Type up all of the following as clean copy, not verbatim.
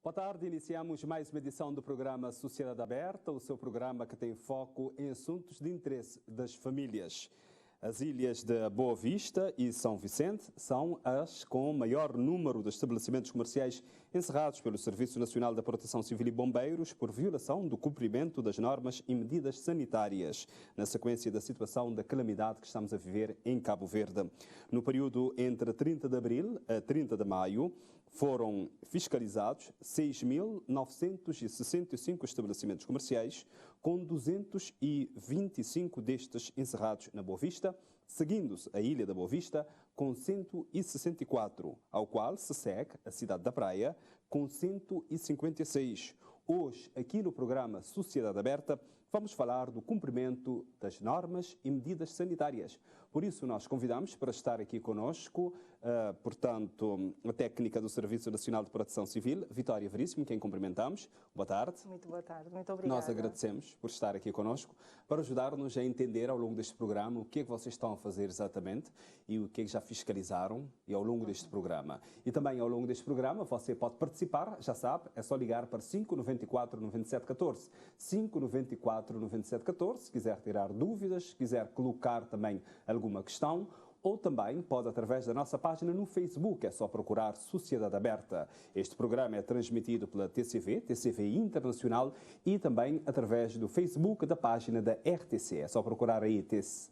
Boa tarde, iniciamos mais uma edição do programa Sociedade Aberta, o seu programa que tem foco em assuntos de interesse das famílias. As ilhas de Boa Vista e São Vicente são as com maior número de estabelecimentos comerciais encerrados pelo Serviço Nacional da Proteção Civil e Bombeiros por violação do cumprimento das normas e medidas sanitárias, na sequência da situação da calamidade que estamos a viver em Cabo Verde. No período entre 30 de abril a 30 de maio, foram fiscalizados 6.965 estabelecimentos comerciais, com 225 destes encerrados na Boa Vista, seguindo-se a Ilha da Boa Vista com 164, ao qual se segue a Cidade da Praia com 156. Hoje, aqui no programa Sociedade Aberta, vamos falar do cumprimento das normas e medidas sanitárias. Por isso, nós convidamos para estar aqui conosco, portanto, a técnica do Serviço Nacional de Proteção Civil, Vitória Veríssimo, quem cumprimentamos. Boa tarde. Muito boa tarde, muito obrigada. Nós agradecemos por estar aqui conosco, para ajudar-nos a entender ao longo deste programa o que é que vocês estão a fazer exatamente e o que é que já fiscalizaram e ao longo deste programa. E também ao longo deste programa você pode participar, já sabe, é só ligar para 594 9714, 594 9714, se quiser tirar dúvidas, se quiser colocar também alguma questão, ou também pode através da nossa página no Facebook, é só procurar Sociedade Aberta. Este programa é transmitido pela TCV Internacional e também através do Facebook da página da RTC. É só procurar aí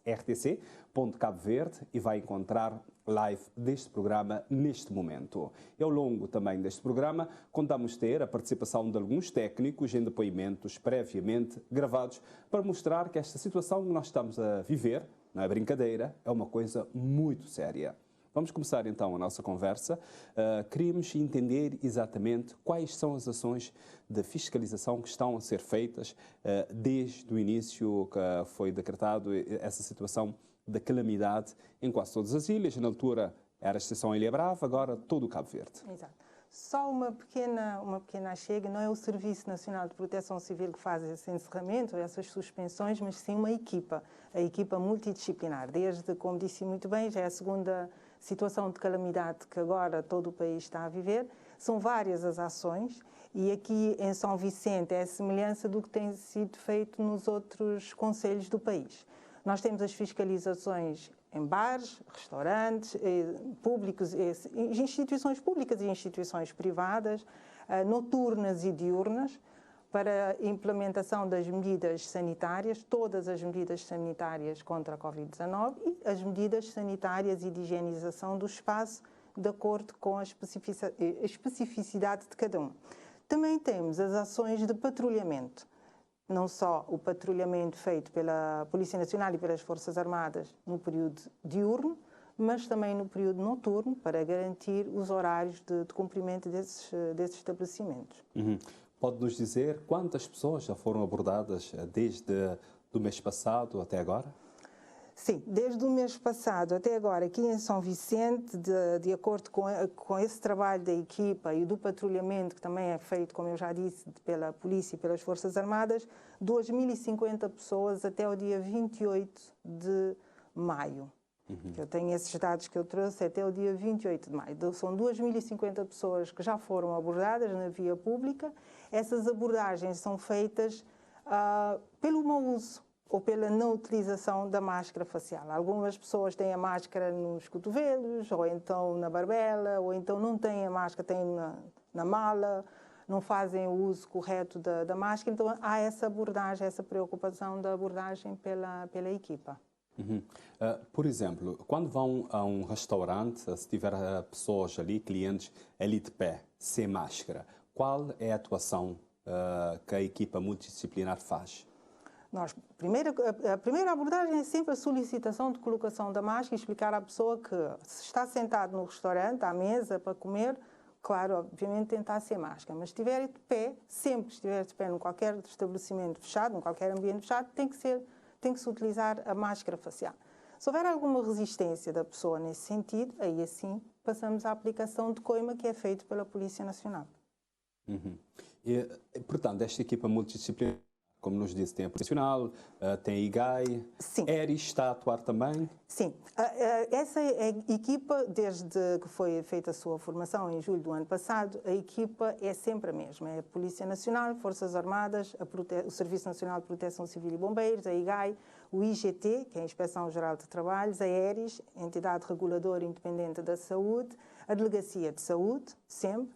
rtc.cabo Verde e vai encontrar live deste programa neste momento. E ao longo também deste programa contamos ter a participação de alguns técnicos em depoimentos previamente gravados para mostrar que esta situação que nós estamos a viver não é brincadeira, é uma coisa muito séria. Vamos começar então a nossa conversa. Queríamos entender exatamente quais são as ações de fiscalização que estão a ser feitas desde o início que foi decretado essa situação da calamidade em quase todas as ilhas. Na altura era a exceção Ilha Brava, agora todo o Cabo Verde. Exato. Só uma pequena chega, não é o Serviço Nacional de Proteção Civil que faz esse encerramento, essas suspensões, mas sim uma equipa, a equipa multidisciplinar. Desde, como disse muito bem, já é a segunda situação de calamidade que agora todo o país está a viver. São várias as ações e aqui em São Vicente é a semelhança do que tem sido feito nos outros concelhos do país. Nós temos as fiscalizações em bares, restaurantes, públicos, instituições públicas e instituições privadas, noturnas e diurnas, para a implementação das medidas sanitárias, todas as medidas sanitárias contra a Covid-19 e as medidas sanitárias e de higienização do espaço de acordo com a especificidade de cada um. Também temos as ações de patrulhamento. Não só o patrulhamento feito pela Polícia Nacional e pelas Forças Armadas no período diurno, mas também no período noturno, para garantir os horários de cumprimento desses estabelecimentos. Pode-nos dizer quantas pessoas já foram abordadas desde o mês passado até agora? Sim, desde o mês passado até agora, aqui em São Vicente, de acordo com esse trabalho da equipa e do patrulhamento, que também é feito, como eu já disse, pela Polícia e pelas Forças Armadas, 2.050 pessoas até o dia 28 de maio. Eu tenho esses dados que eu trouxe até o dia 28 de maio. São 2.050 pessoas que já foram abordadas na via pública. Essas abordagens são feitas pelo mau uso ou pela não utilização da máscara facial. Algumas pessoas têm a máscara nos cotovelos, ou então na barbela, ou então não têm a máscara, têm na mala, não fazem o uso correto da máscara. Então há essa abordagem, essa preocupação da abordagem pela equipa. Por exemplo, quando vão a um restaurante, se tiver pessoas ali, clientes ali de pé, sem máscara, qual é a atuação que a equipa multidisciplinar faz? A primeira abordagem é sempre a solicitação de colocação da máscara e explicar à pessoa que se está sentado no restaurante, à mesa, para comer, claro, obviamente tentar sem máscara, mas se estiver de pé, sempre que estiver de pé em qualquer estabelecimento fechado, em qualquer ambiente fechado, tem que se utilizar a máscara facial. Se houver alguma resistência da pessoa nesse sentido, aí assim passamos à aplicação de coima que é feito pela Polícia Nacional. E, portanto, esta equipa multidisciplinar como nos disse, tem a Polícia Nacional, tem a IGAI, Sim. ERIS está a atuar também? Sim, essa equipa, desde que foi feita a sua formação em julho do ano passado, a equipa é sempre a mesma. É a Polícia Nacional, Forças Armadas, o Serviço Nacional de Proteção Civil e Bombeiros, a IGAI, o IGT, que é a Inspeção Geral de Trabalhos, a ERIS, Entidade Reguladora Independente da Saúde, a Delegacia de Saúde, sempre.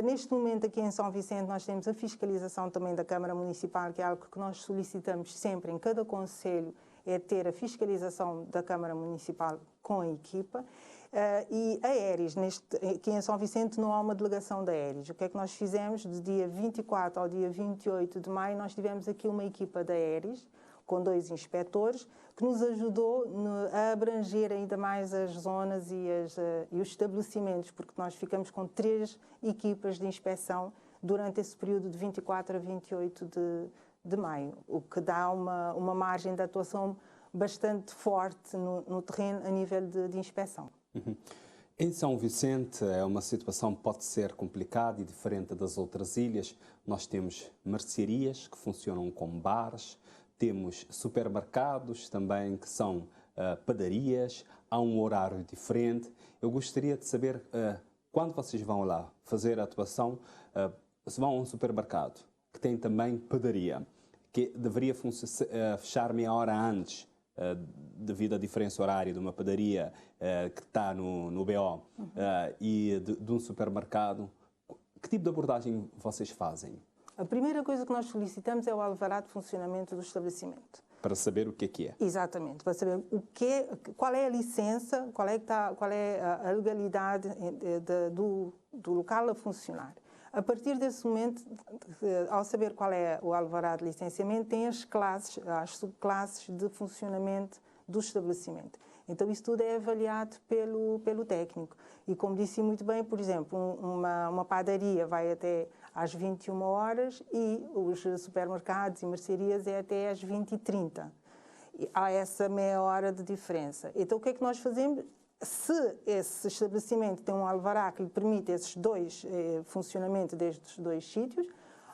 Neste momento, aqui em São Vicente, nós temos a fiscalização também da Câmara Municipal, que é algo que nós solicitamos sempre em cada concelho, é ter a fiscalização da Câmara Municipal com a equipa. E a ERIS, aqui em São Vicente não há uma delegação da ERIS. O que é que nós fizemos? De dia 24 ao dia 28 de maio, nós tivemos aqui uma equipa da ERIS, com 2 inspectores, que nos ajudou a abranger ainda mais as zonas e os estabelecimentos, porque nós ficamos com 3 equipas de inspeção durante esse período de 24 a 28 de maio, o que dá uma margem de atuação bastante forte no terreno a nível de inspeção. Uhum. Em São Vicente é uma situação que pode ser complicada e diferente das outras ilhas. Nós temos mercearias que funcionam como bares, temos supermercados também que são padarias, há um horário diferente. Eu gostaria de saber, quando vocês vão lá fazer a atuação, se vão a um supermercado que tem também padaria, que deveria fechar meia hora antes, devido à diferença horária de uma padaria que está no BO e de um supermercado, que tipo de abordagem vocês fazem? A primeira coisa que nós solicitamos é o alvará de funcionamento do estabelecimento. Para saber o que é. Exatamente, para saber qual é a licença, qual é a legalidade do local a funcionar. A partir desse momento, ao saber qual é o alvará de licenciamento, tem as subclasses de funcionamento do estabelecimento. Então, isso tudo é avaliado pelo técnico. E, como disse muito bem, por exemplo, uma padaria vai até às 21 horas e os supermercados e mercearias é até às 20h30. Há essa meia hora de diferença. Então, o que é que nós fazemos? Se esse estabelecimento tem um alvará que lhe permite esses dois funcionamento destes 2 sítios,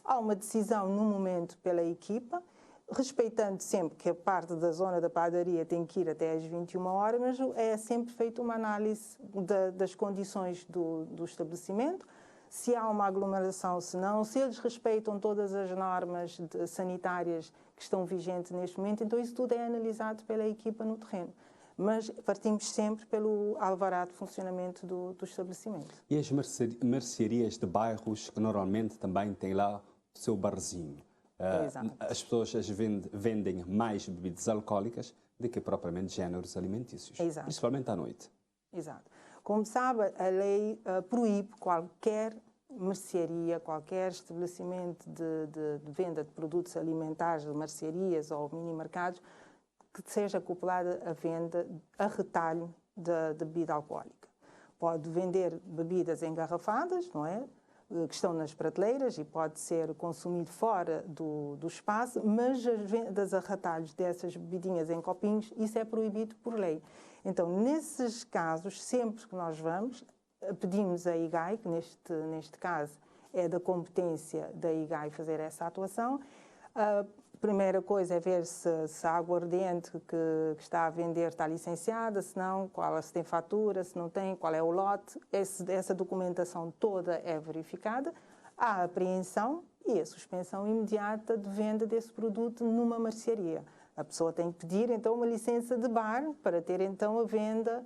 há uma decisão no momento pela equipa, respeitando sempre que a parte da zona da padaria tem que ir até às 21 horas, mas é sempre feita uma análise das condições do estabelecimento, se há uma aglomeração, se não, se eles respeitam todas as normas sanitárias que estão vigentes neste momento. Então, isso tudo é analisado pela equipa no terreno. Mas partimos sempre pelo alvará de funcionamento do estabelecimento. E as mercearias de bairros, que normalmente também têm lá o seu barzinho? As pessoas vendem mais bebidas alcoólicas do que propriamente géneros alimentícios, principalmente à noite. Exato. Como sabe, a lei proíbe qualquer mercearia, qualquer estabelecimento de venda de produtos alimentares, de mercearias ou mini-mercados, que seja acoplada à venda a retalho de bebida alcoólica. Pode vender bebidas engarrafadas, não é? Que estão nas prateleiras e pode ser consumido fora do espaço, mas as vendas a retalhos dessas bebidinhas em copinhos, isso é proibido por lei. Então, nesses casos, sempre que nós vamos, pedimos à IGAI, que neste caso é da competência da IGAI fazer essa atuação. A primeira coisa é ver se a aguardente que está a vender está licenciada, se não, se tem fatura, se não tem, qual é o lote. Essa documentação toda é verificada. Há a apreensão e a suspensão imediata de venda desse produto numa mercearia. A pessoa tem que pedir, então, uma licença de bar para ter, então, a venda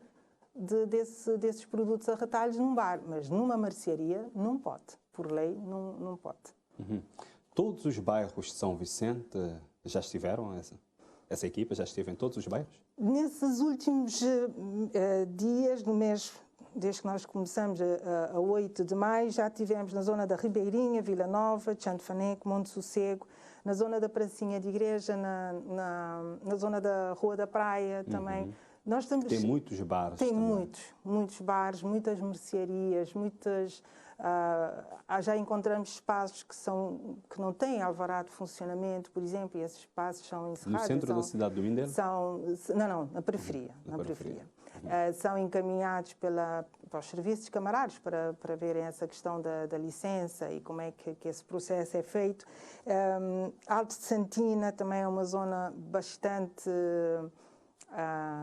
desses produtos a retalhos num bar. Mas numa mercearia não pode. Por lei, não pode. Uhum. Todos os bairros de São Vicente já estiveram? Essa equipa já esteve em todos os bairros? Nesses últimos dias, no mês, desde que nós começamos a 8 de maio, já estivemos na zona da Ribeirinha, Vila Nova, Chanfaneco, Monte Sossego, na zona da Pracinha de Igreja, na zona da Rua da Praia também. Nós estamos, tem muitos bares. Tem muitos bares, muitas mercearias, já encontramos espaços que não têm alvará de funcionamento, por exemplo, e esses espaços são encerrados. No centro da cidade do Mindelo? Não, na periferia. Na periferia. são encaminhados para os serviços camarários para verem essa questão da licença e como é que esse processo é feito. Alto de Santina também é uma zona bastante...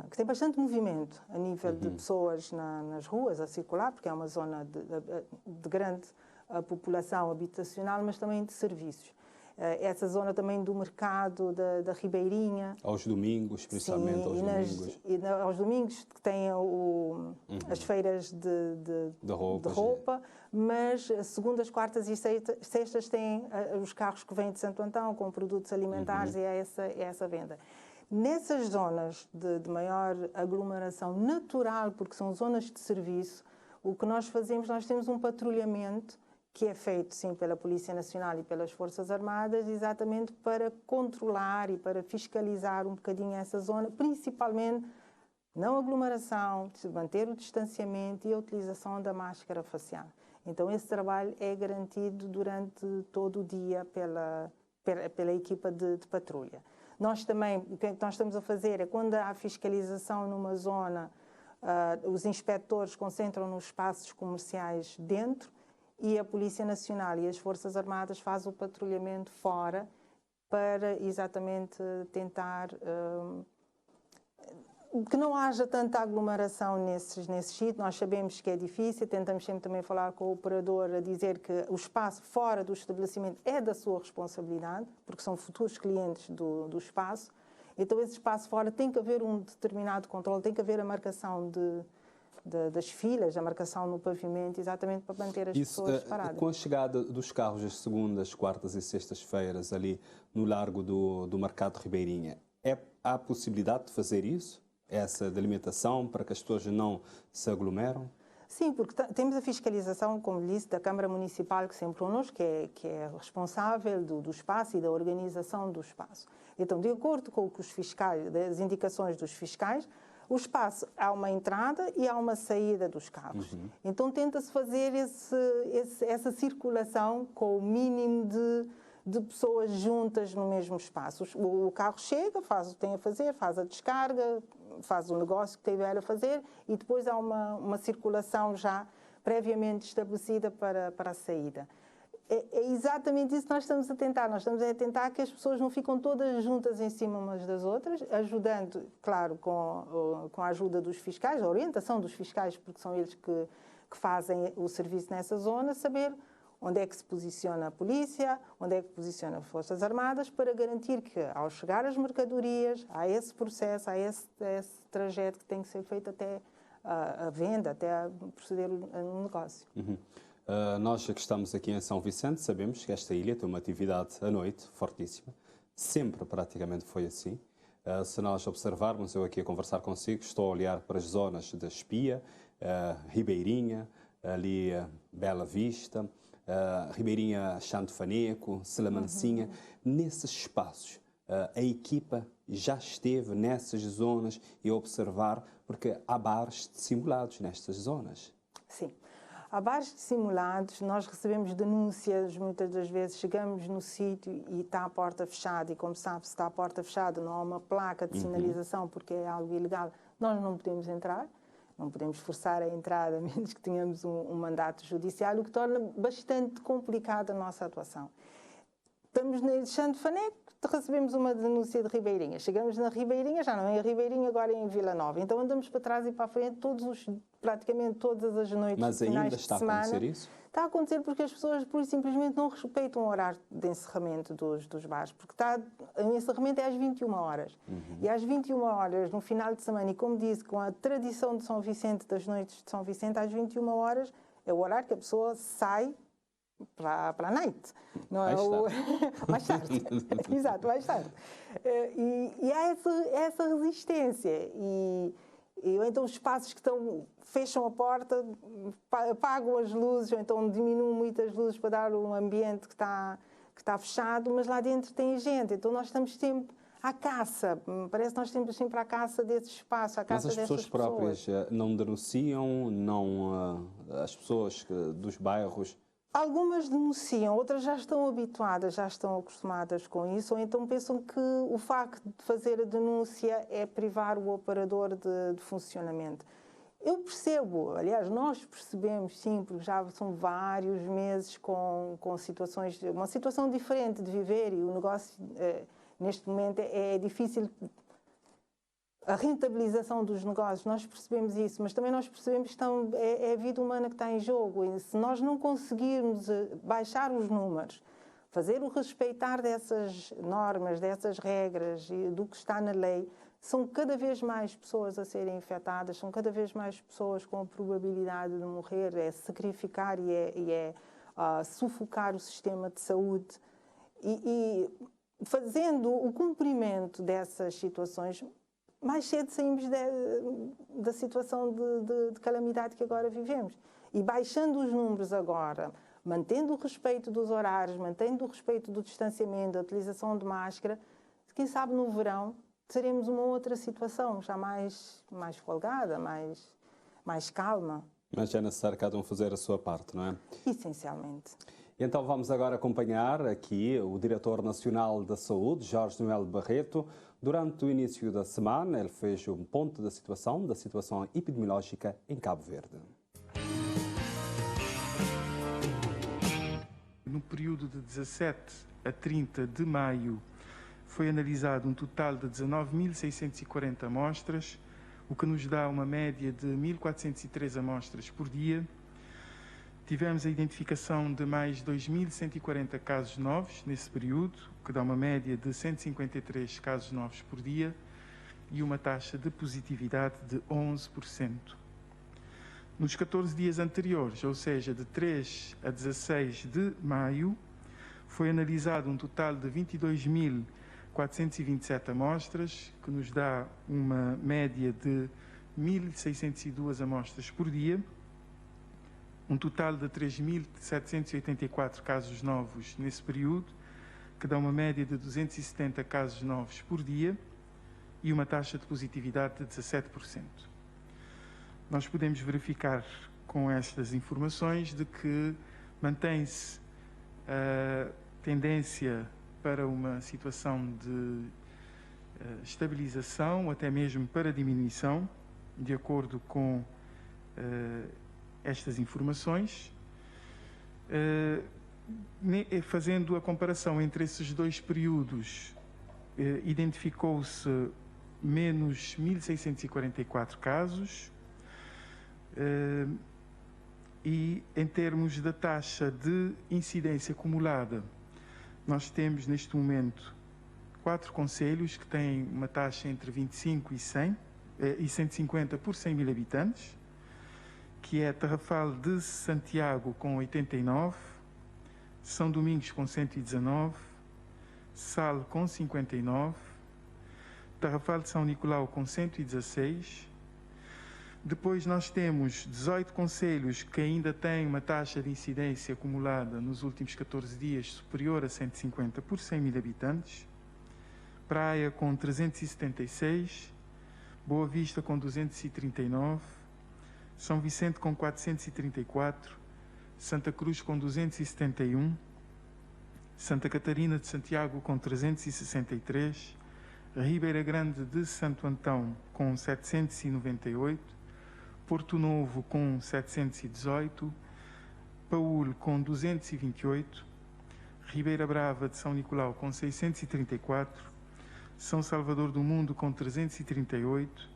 que tem bastante movimento a nível de pessoas nas ruas a circular, porque é uma zona de grande população habitacional, mas também de serviços. Essa zona também do mercado da Ribeirinha. Aos domingos, principalmente. Sim, aos domingos que têm as feiras de roupa, mas segundas, quartas e sextas têm os carros que vêm de Santo Antão com produtos alimentares e é essa venda. Nessas zonas de maior aglomeração natural, porque são zonas de serviço, o que nós fazemos, nós temos um patrulhamento que é feito, sim, pela Polícia Nacional e pelas Forças Armadas, exatamente para controlar e para fiscalizar um bocadinho essa zona, principalmente não aglomeração, manter o distanciamento e a utilização da máscara facial. Então, esse trabalho é garantido durante todo o dia pela equipa de patrulha. Nós também, o que nós estamos a fazer é, quando há fiscalização numa zona, os inspectores concentram nos espaços comerciais dentro, e a Polícia Nacional e as Forças Armadas fazem o patrulhamento fora para exatamente tentar que não haja tanta aglomeração nesses sítios. Nós sabemos que é difícil, tentamos sempre também falar com o operador a dizer que o espaço fora do estabelecimento é da sua responsabilidade, porque são futuros clientes do espaço. Então, esse espaço fora tem que haver um determinado controle, tem que haver a marcação das filas, a marcação no pavimento, exatamente para manter as pessoas paradas. Com a chegada dos carros às segundas, quartas e sextas-feiras ali no largo do Mercado de Ribeirinha, há possibilidade de fazer isso? Essa delimitação para que as pessoas não se aglomeram? Sim, porque temos a fiscalização, como disse, da Câmara Municipal, que sempre connosco, que é responsável do espaço e da organização do espaço. Então, de acordo com os fiscais, das indicações dos fiscais, o espaço, há uma entrada e há uma saída dos carros. Então, tenta-se fazer essa circulação com o mínimo de pessoas juntas no mesmo espaço. O carro chega, faz o que tem a fazer, faz a descarga, faz o negócio que tiver a fazer e depois há uma circulação já previamente estabelecida para a saída. É exatamente isso que nós estamos a tentar. Nós estamos a tentar que as pessoas não ficam todas juntas em cima umas das outras, ajudando, claro, com a ajuda dos fiscais, a orientação dos fiscais, porque são eles que fazem o serviço nessa zona, saber onde é que se posiciona a polícia, onde é que posiciona as Forças Armadas, para garantir que, ao chegar as mercadorias, há esse processo, há esse trajeto que tem que ser feito até a venda, até a proceder no negócio. Nós que estamos aqui em São Vicente sabemos que esta ilha tem uma atividade à noite fortíssima. Sempre praticamente foi assim. Se nós observarmos, eu aqui a conversar consigo, estou a olhar para as zonas da Espia, Ribeirinha, ali Bela Vista, Ribeirinha Chantofaneco, Selamancinha. Nesses espaços, a equipa já esteve nessas zonas e a observar, porque há bares simulados nestas zonas. Sim. Há bares simulados, nós recebemos denúncias, muitas das vezes chegamos no sítio e está a porta fechada, e como sabe, se está a porta fechada, não há uma placa de sinalização porque é algo ilegal, nós não podemos entrar, não podemos forçar a entrada, a menos que tenhamos um mandato judicial, o que torna bastante complicada a nossa atuação. Estamos na Chantofaneco, recebemos uma denúncia de Ribeirinha. Chegamos na Ribeirinha, já não é em Ribeirinha, agora é em Vila Nova. Então andamos para trás e para a frente praticamente todas as noites. Mas ainda está a acontecer isso? Está a acontecer porque as pessoas, pura e simplesmente, não respeitam o horário de encerramento dos bares. Porque o encerramento é às 21 horas. E às 21 horas, no final de semana, e como disse, com a tradição de São Vicente, das noites de São Vicente, às 21 horas, é o horário que a pessoa sai para a night. Não é mais tarde. Exato, mais tarde. E há essa resistência. E então os espaços que fecham a porta, apagam as luzes, ou então diminuem muitas luzes para dar um ambiente que está fechado, mas lá dentro tem gente. Então nós estamos sempre à caça. Parece que nós estamos sempre à caça desses espaços, à caça dessas pessoas. Mas as pessoas próprias não denunciam, as pessoas dos bairros Algumas denunciam, outras já estão habituadas, já estão acostumadas com isso, ou então pensam que o facto de fazer a denúncia é privar o operador de funcionamento. Eu percebo, aliás, nós percebemos sim, porque já são vários meses com situações, uma situação diferente de viver e o negócio neste momento é difícil. A rentabilização dos negócios, nós percebemos isso, mas também nós percebemos que é a vida humana que está em jogo. E se nós não conseguirmos baixar os números, fazer o respeitar dessas normas, dessas regras e do que está na lei, são cada vez mais pessoas a serem infectadas, são cada vez mais pessoas com a probabilidade de morrer, é sacrificar e é sufocar o sistema de saúde. E fazendo o cumprimento dessas situações, mais cedo saímos da situação de calamidade que agora vivemos. E baixando os números agora, mantendo o respeito dos horários, mantendo o respeito do distanciamento, da utilização de máscara, quem sabe no verão teremos uma outra situação, já mais folgada, mais calma. Mas é necessário cada um fazer a sua parte, não é? Essencialmente. Então vamos agora acompanhar aqui o Diretor Nacional da Saúde, Jorge Noel Barreto. Durante o início da semana, ele fez um ponto da situação epidemiológica em Cabo Verde. No período de 17 a 30 de maio, foi analisado um total de 19.640 amostras, o que nos dá uma média de 1.403 amostras por dia. Tivemos a identificação de mais 2.140 casos novos nesse período, que dá uma média de 153 casos novos por dia e uma taxa de positividade de 11%. Nos 14 dias anteriores, ou seja, de 3 a 16 de maio, foi analisado um total de 22.427 amostras, que nos dá uma média de 1.602 amostras por dia, um total de 3.784 casos novos nesse período, que dá uma média de 270 casos novos por dia e uma taxa de positividade de 17%. Nós podemos verificar com estas informações de que mantém-se a tendência para uma situação de estabilização, até mesmo para diminuição, de acordo com estas informações. Fazendo a comparação entre esses dois períodos, identificou-se menos 1.644 casos e em termos da taxa de incidência acumulada, nós temos neste momento 4 concelhos que têm uma taxa entre 25 e 150 por 100 mil habitantes, que é Tarrafal de Santiago com 89, São Domingos com 119, Sal com 59, Tarrafal de São Nicolau com 116. Depois nós temos 18 concelhos que ainda têm uma taxa de incidência acumulada nos últimos 14 dias superior a 150 por 100 mil habitantes, Praia com 376, Boa Vista com 239, São Vicente com 434, Santa Cruz com 271, Santa Catarina de Santiago com 363, Ribeira Grande de Santo Antão com 798, Porto Novo com 718, Paúl com 228, Ribeira Brava de São Nicolau com 634, São Salvador do Mundo com 338,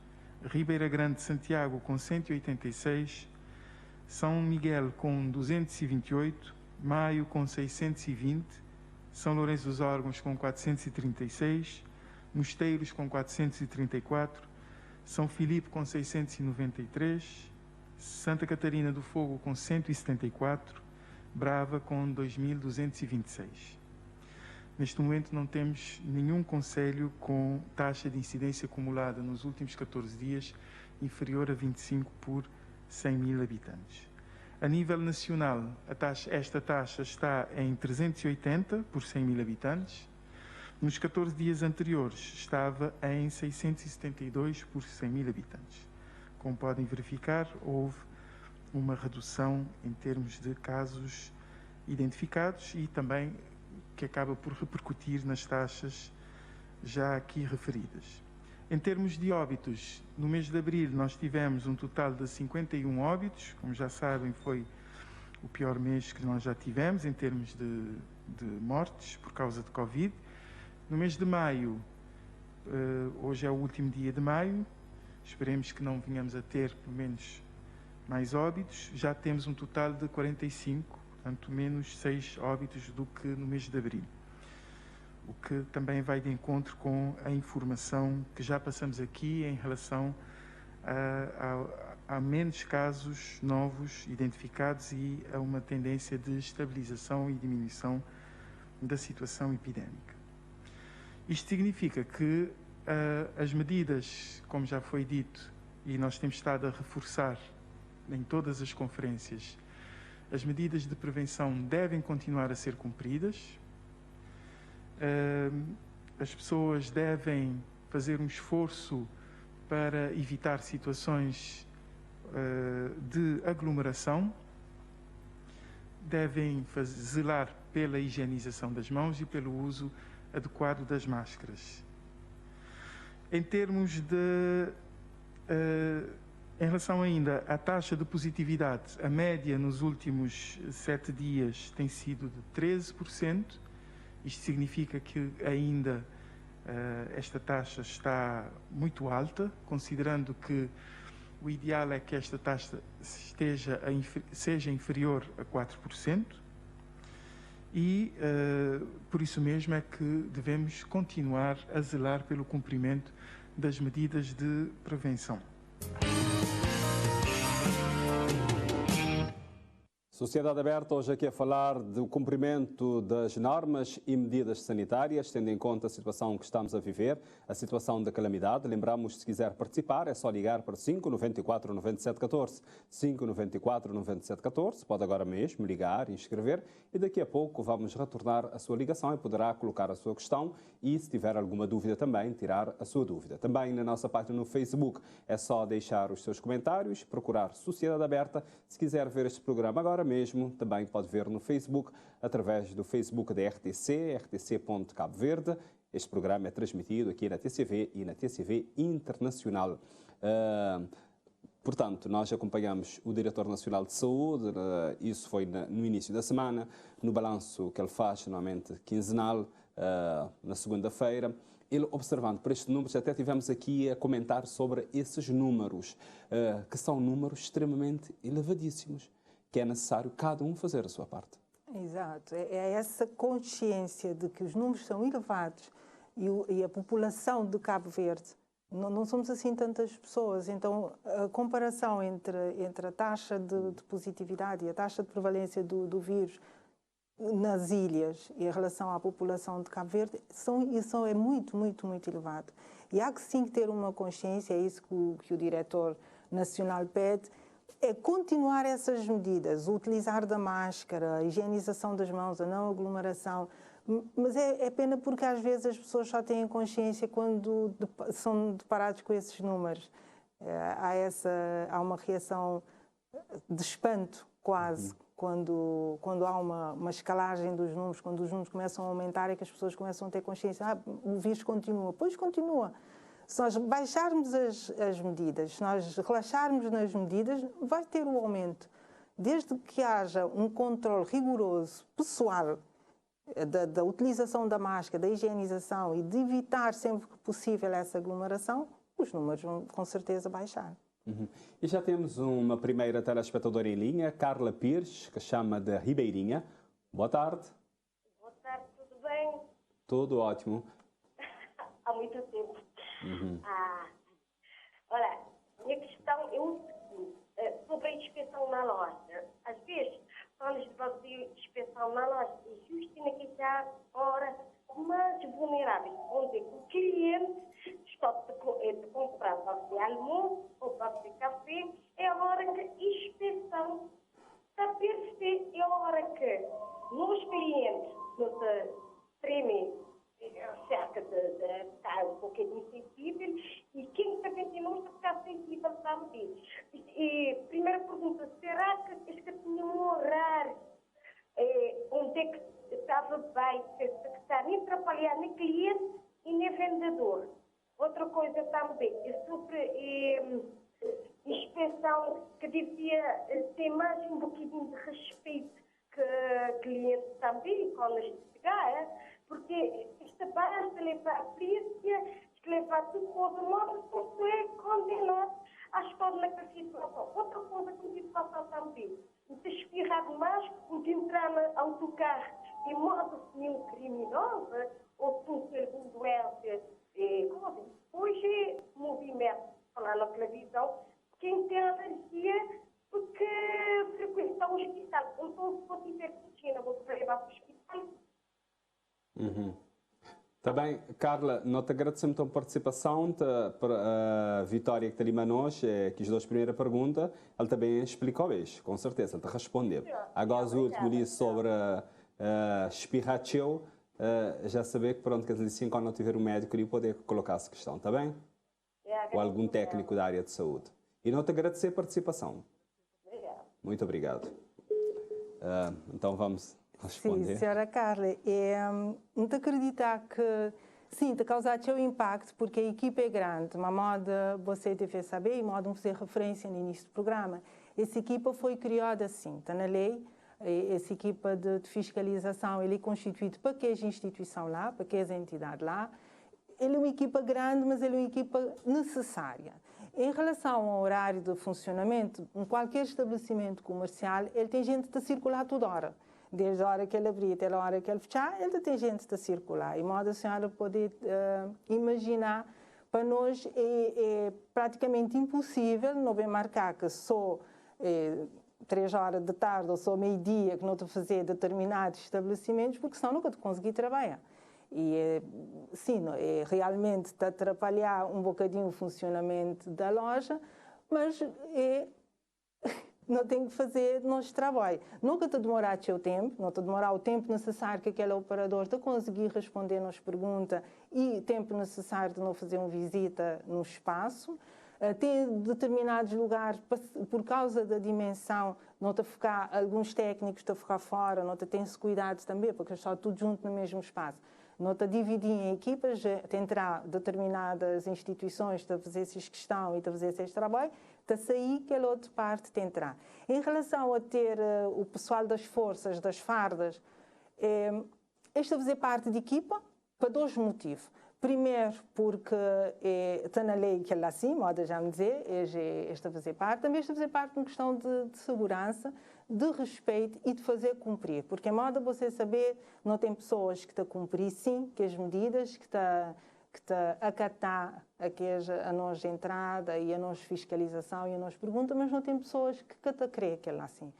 Ribeira Grande de Santiago com 186, São Miguel com 228, Maio com 620, São Lourenço dos Órgãos com 436, Mosteiros com 434, São Filipe com 693, Santa Catarina do Fogo com 174, Brava com 2.226. Neste momento não temos nenhum concelho com taxa de incidência acumulada nos últimos 14 dias inferior a 25 por 100 mil habitantes. A nível nacional, esta taxa está em 380 por 100 mil habitantes. Nos 14 dias anteriores estava em 672 por 100 mil habitantes. Como podem verificar, houve uma redução em termos de casos identificados e também que acaba por repercutir nas taxas já aqui referidas. Em termos de óbitos, no mês de abril nós tivemos um total de 51 óbitos, como já sabem foi o pior mês que nós já tivemos em termos de mortes por causa de Covid. No mês de maio, hoje é o último dia de maio, esperemos que não venhamos a ter pelo menos mais óbitos, já temos um total de 45, portanto menos 6 óbitos do que no mês de abril. O que também vai de encontro com a informação que já passamos aqui em relação a menos casos novos identificados e a uma tendência de estabilização e diminuição da situação epidémica. Isto significa que as medidas, como já foi dito, e nós temos estado a reforçar em todas as conferências, as medidas de prevenção devem continuar a ser cumpridas. As pessoas devem fazer um esforço para evitar situações de aglomeração, devem zelar pela higienização das mãos e pelo uso adequado das máscaras. Em termos de... em relação ainda à taxa de positividade, a média nos últimos 7 dias tem sido de 13%. Isto significa que ainda esta taxa está muito alta, considerando que o ideal é que esta taxa seja inferior a 4%. E por isso mesmo é que devemos continuar a zelar pelo cumprimento das medidas de prevenção. Sociedade Aberta, hoje aqui a falar do cumprimento das normas e medidas sanitárias, tendo em conta a situação que estamos a viver, a situação da calamidade. Lembramos, se quiser participar, é só ligar para 594 97 14. 594 97 14. Pode agora mesmo ligar, inscrever e daqui a pouco vamos retornar a sua ligação e poderá colocar a sua questão e, se tiver alguma dúvida também, tirar a sua dúvida. Também na nossa página no Facebook é só deixar os seus comentários, procurar Sociedade Aberta. Se quiser ver este programa agora mesmo, também pode ver no Facebook, através do Facebook da RTC, rtc.cabo Verde. Este programa é transmitido aqui na TCV e na TCV Internacional. Portanto, nós acompanhamos o Diretor Nacional de Saúde, isso foi no início da semana, no balanço que ele faz, normalmente quinzenal, na segunda-feira. Ele, observando por estes números, até tivemos aqui a comentar sobre esses números, que são números extremamente elevadíssimos, que é necessário cada um fazer a sua parte. Exato. É essa consciência de que os números são elevados e a população de Cabo Verde, não somos assim tantas pessoas, então a comparação entre a taxa de positividade e a taxa de prevalência do vírus nas ilhas e em relação à população de Cabo Verde é muito, muito, muito elevado. E há que sim ter uma consciência, é isso que o Diretor Nacional pede, é continuar essas medidas, o utilizar da máscara, a higienização das mãos, a não aglomeração, mas é pena porque às vezes as pessoas só têm consciência quando são deparados com esses números. Há uma reação de espanto quase quando há uma escalagem dos números, quando os números começam a aumentar e que as pessoas começam a ter consciência, o vírus continua. Pois continua. Se nós baixarmos as medidas, se nós relaxarmos nas medidas, vai ter um aumento. Desde que haja um controle rigoroso, pessoal, da utilização da máscara, da higienização e de evitar sempre que possível essa aglomeração, os números vão com certeza baixar. E já temos uma primeira telespectadora em linha, Carla Pires, que chama de Ribeirinha. Boa tarde. Boa tarde, tudo bem? Tudo ótimo. Há muito tempo. Olha, a minha questão é o seguinte, sobre a inspeção na loja. Às vezes, falamos de fazer inspeção na loja e justo naquela hora mais vulneráveis, onde o cliente está de comprar para fazer almoço ou para fazer café, é a hora que a inspeção saber se é a hora que nos clientes nos tremem cerca de estar um pouquinho sensível e quem também não está a ficar sensível também. E primeira pergunta, será que tinha um horário é que estava bem, se está nem trabalhar nem cliente e nem vendedor. Outra coisa também, é sobre inspeção, que devia ter mais um bocadinho de respeito que cliente também, quando chegar, porque esta basta levar a polícia, levar tudo para o modo, porque é condenado à escola naquela situação. Outra coisa que me passa também, de espirrar mais, de entrar no autocarro de modo nenhum criminoso, ou por algum doença, hoje é movimento, falar na televisão, quem tem alergia, porque frequenta o hospital. Então, se for tiver piscina, vou levar para o hospital. Tá bem, Carla, nós te agradecemos a tua participação, para a Vitória que está ali nós, que as duas primeiras perguntas, ele também explicou isso, com certeza, ele te respondeu. Agora, o último ali sobre espirracheu, já saber que pronto, que assim, quando não tiver um médico ali, poder colocar essa questão, tá bem? Ou algum técnico da área de saúde. E não te agradecer a participação. Muito obrigado. Então vamos responder. Sim, senhora Carla, não acreditar que sim, te causar seu impacto, porque a equipe é grande, mas moda você deve saber, e modo fazer referência no início do programa. Essa equipa foi criada assim, está na lei, essa equipa de fiscalização, ele é constituído para que a instituição lá, para que a entidade lá. Ele é uma equipa grande, mas ele é uma equipa necessária. Em relação ao horário de funcionamento, em qualquer estabelecimento comercial, ele tem gente a circular toda hora. Desde a hora que ele abrir até a hora que ele fechar, ele tem gente a circular. E modo a senhora poder imaginar, para nós é praticamente impossível não bem marcar que só 3 horas da tarde ou só meio-dia que não te fazer determinados estabelecimentos, porque senão nunca te consegui trabalhar. E sim, realmente está a atrapalhar um bocadinho o funcionamento da loja, mas não tem que fazer nosso trabalho. Nunca te demorar o seu tempo, não te demorar o tempo necessário que aquele operador te conseguir responder nas perguntas e tempo necessário de não fazer uma visita no espaço. Tem determinados lugares, por causa da dimensão, não te ficar, alguns técnicos te ficar fora, não te tem-se cuidado também, porque está tudo junto no mesmo espaço. Não te dividir em equipas, tentar determinadas instituições de fazer essa questão e de fazer esse trabalho, de sair que a outra parte te entrar. Em relação a ter o pessoal das forças, das fardas, este a fazer parte de equipa para 2 motivos. Primeiro, porque está na lei que é lá assim, moda já me dizer, este a fazer parte. Também este a fazer parte de uma questão de segurança, de respeito e de fazer cumprir. Porque a moda você saber, não tem pessoas que estão a cumprir, sim, que as medidas, que está a acatar a nossa entrada e a nossa fiscalização e a nossa pergunta, mas não tem pessoas que está a crer que é lá assim.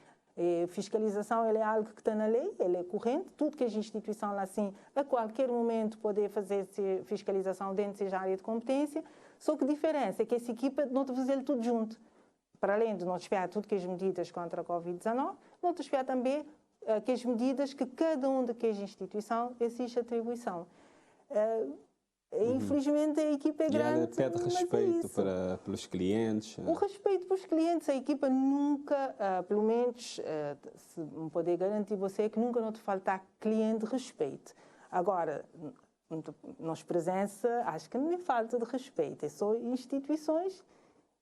Fiscalização é algo que está na lei, ele é corrente, tudo que a instituição lá assim, a qualquer momento poder fazer fiscalização dentro da área de competência, só que a diferença é que essa equipa não está a fazer tudo junto. Para além de não desfiar tudo que as medidas contra a Covid-19, não desfiar também que as medidas que cada uma das instituições existe atribuição. Infelizmente a equipa é grande. E ela pede respeito pelos clientes. O respeito pelos clientes, a equipa nunca, pelo menos, se me poder garantir você que nunca não te faltar cliente de respeito. Agora, nossa presença, acho que não é falta de respeito, é só instituições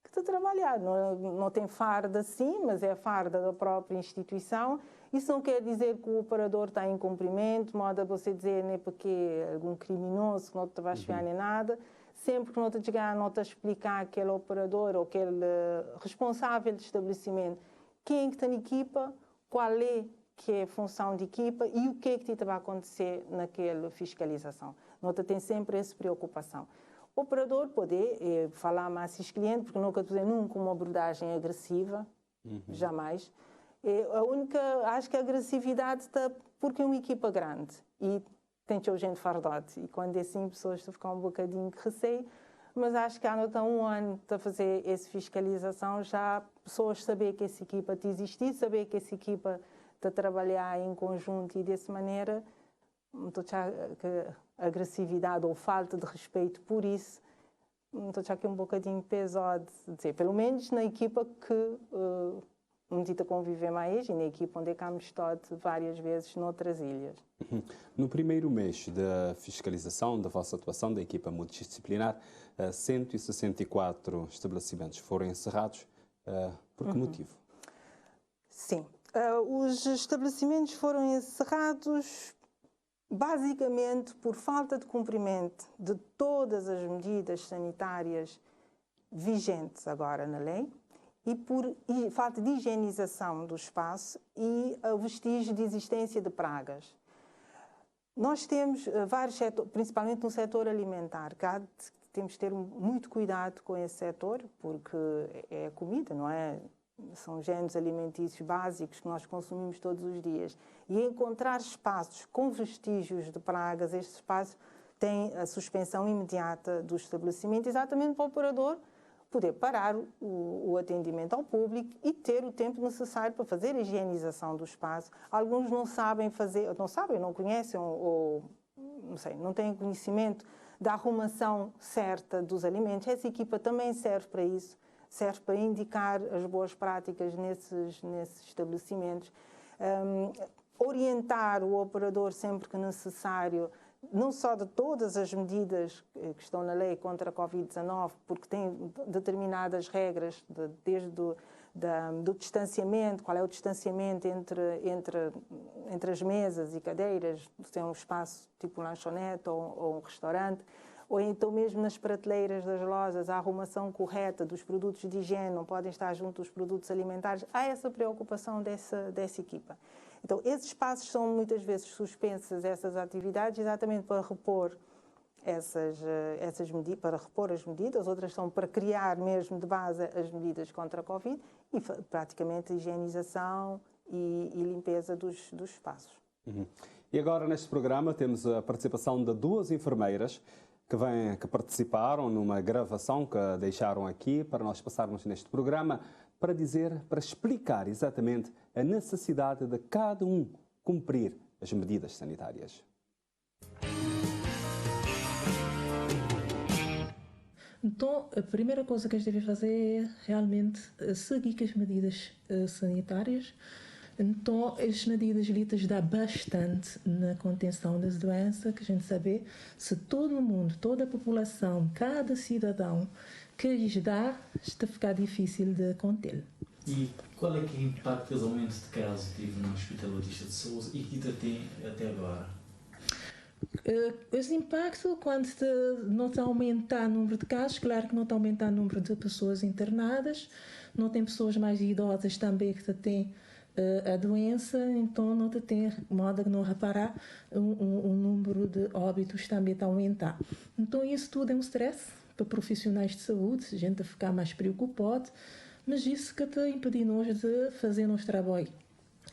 que estão a trabalhar. Não tem farda sim, mas é a farda da própria instituição. Isso não quer dizer que o operador está em cumprimento, modo a você dizer nem porque é algum criminoso que não te vai chegar nem nada. Sempre que não te chegar, não te explicar aquele operador ou aquele responsável de estabelecimento quem é que está na equipa, qual é que é a função de equipa e o que é que vai acontecer naquela fiscalização. Não te tem sempre essa preocupação. O operador poder falar mais aos clientes, porque nunca uma abordagem agressiva, jamais. Acho que a agressividade está porque é uma equipa grande e tem gente fardote. E quando é assim, pessoas ficam um bocadinho de receio, mas acho que há um ano de fazer essa fiscalização, já pessoas saber que essa equipa existe, saber que essa equipa está a trabalhar em conjunto e dessa maneira, que a agressividade ou falta de respeito por isso, estou aqui um bocadinho pesado, dizer, pelo menos na equipa que medida conviver mais e na equipa onde é que estou várias vezes noutras ilhas. No primeiro mês da fiscalização da vossa atuação da equipa multidisciplinar, 164 estabelecimentos foram encerrados. Por que motivo? Sim, os estabelecimentos foram encerrados basicamente por falta de cumprimento de todas as medidas sanitárias vigentes agora na lei e por falta de higienização do espaço e vestígio de existência de pragas. Nós temos vários setores, principalmente no setor alimentar, temos de ter muito cuidado com esse setor, porque é comida, não é? São géneros alimentícios básicos que nós consumimos todos os dias. E encontrar espaços com vestígios de pragas, estes espaços têm a suspensão imediata do estabelecimento, exatamente para o operador poder parar o atendimento ao público e ter o tempo necessário para fazer a higienização do espaço. Alguns não sabem fazer, não conhecem ou não sei, não têm conhecimento da arrumação certa dos alimentos. Essa equipa também serve para isso, serve para indicar as boas práticas nesses estabelecimentos, orientar o operador sempre que necessário, não só de todas as medidas que estão na lei contra a Covid-19, porque tem determinadas regras, desde do distanciamento, qual é o distanciamento entre as mesas e cadeiras, se é um espaço tipo lanchonete ou um restaurante, ou então mesmo nas prateleiras das lojas, a arrumação correta dos produtos de higiene, não podem estar junto dos produtos alimentares. Há essa preocupação dessa equipa. Então, esses espaços são muitas vezes suspensas, essas atividades, exatamente para repor para repor as medidas, outras são para criar mesmo de base as medidas contra a Covid e praticamente a higienização e limpeza dos espaços. E agora neste programa temos a participação de duas enfermeiras que participaram numa gravação que deixaram aqui para nós passarmos neste programa para explicar exatamente a necessidade de cada um cumprir as medidas sanitárias. Então, a primeira coisa que a gente deve fazer é realmente seguir as medidas sanitárias. Então, as medidas ajudam bastante na contenção das doenças, que a gente sabe se todo mundo, toda a população, cada cidadão que lhes dá, está a ficar difícil de conter. E qual é que é o impacto que os aumentos de casos tive no Hospital Batista de Sousa e que ainda tem até agora? Esse impacto, quando não está a aumentar o número de casos, claro que não está a aumentar o número de pessoas internadas, não tem pessoas mais idosas também que têm a doença, então não tem modo de não reparar o número de óbitos também está a aumentar. Então isso tudo é um stress para profissionais de saúde, a gente ficar mais preocupado, mas isso que está impedindo-nos de fazer nosso trabalho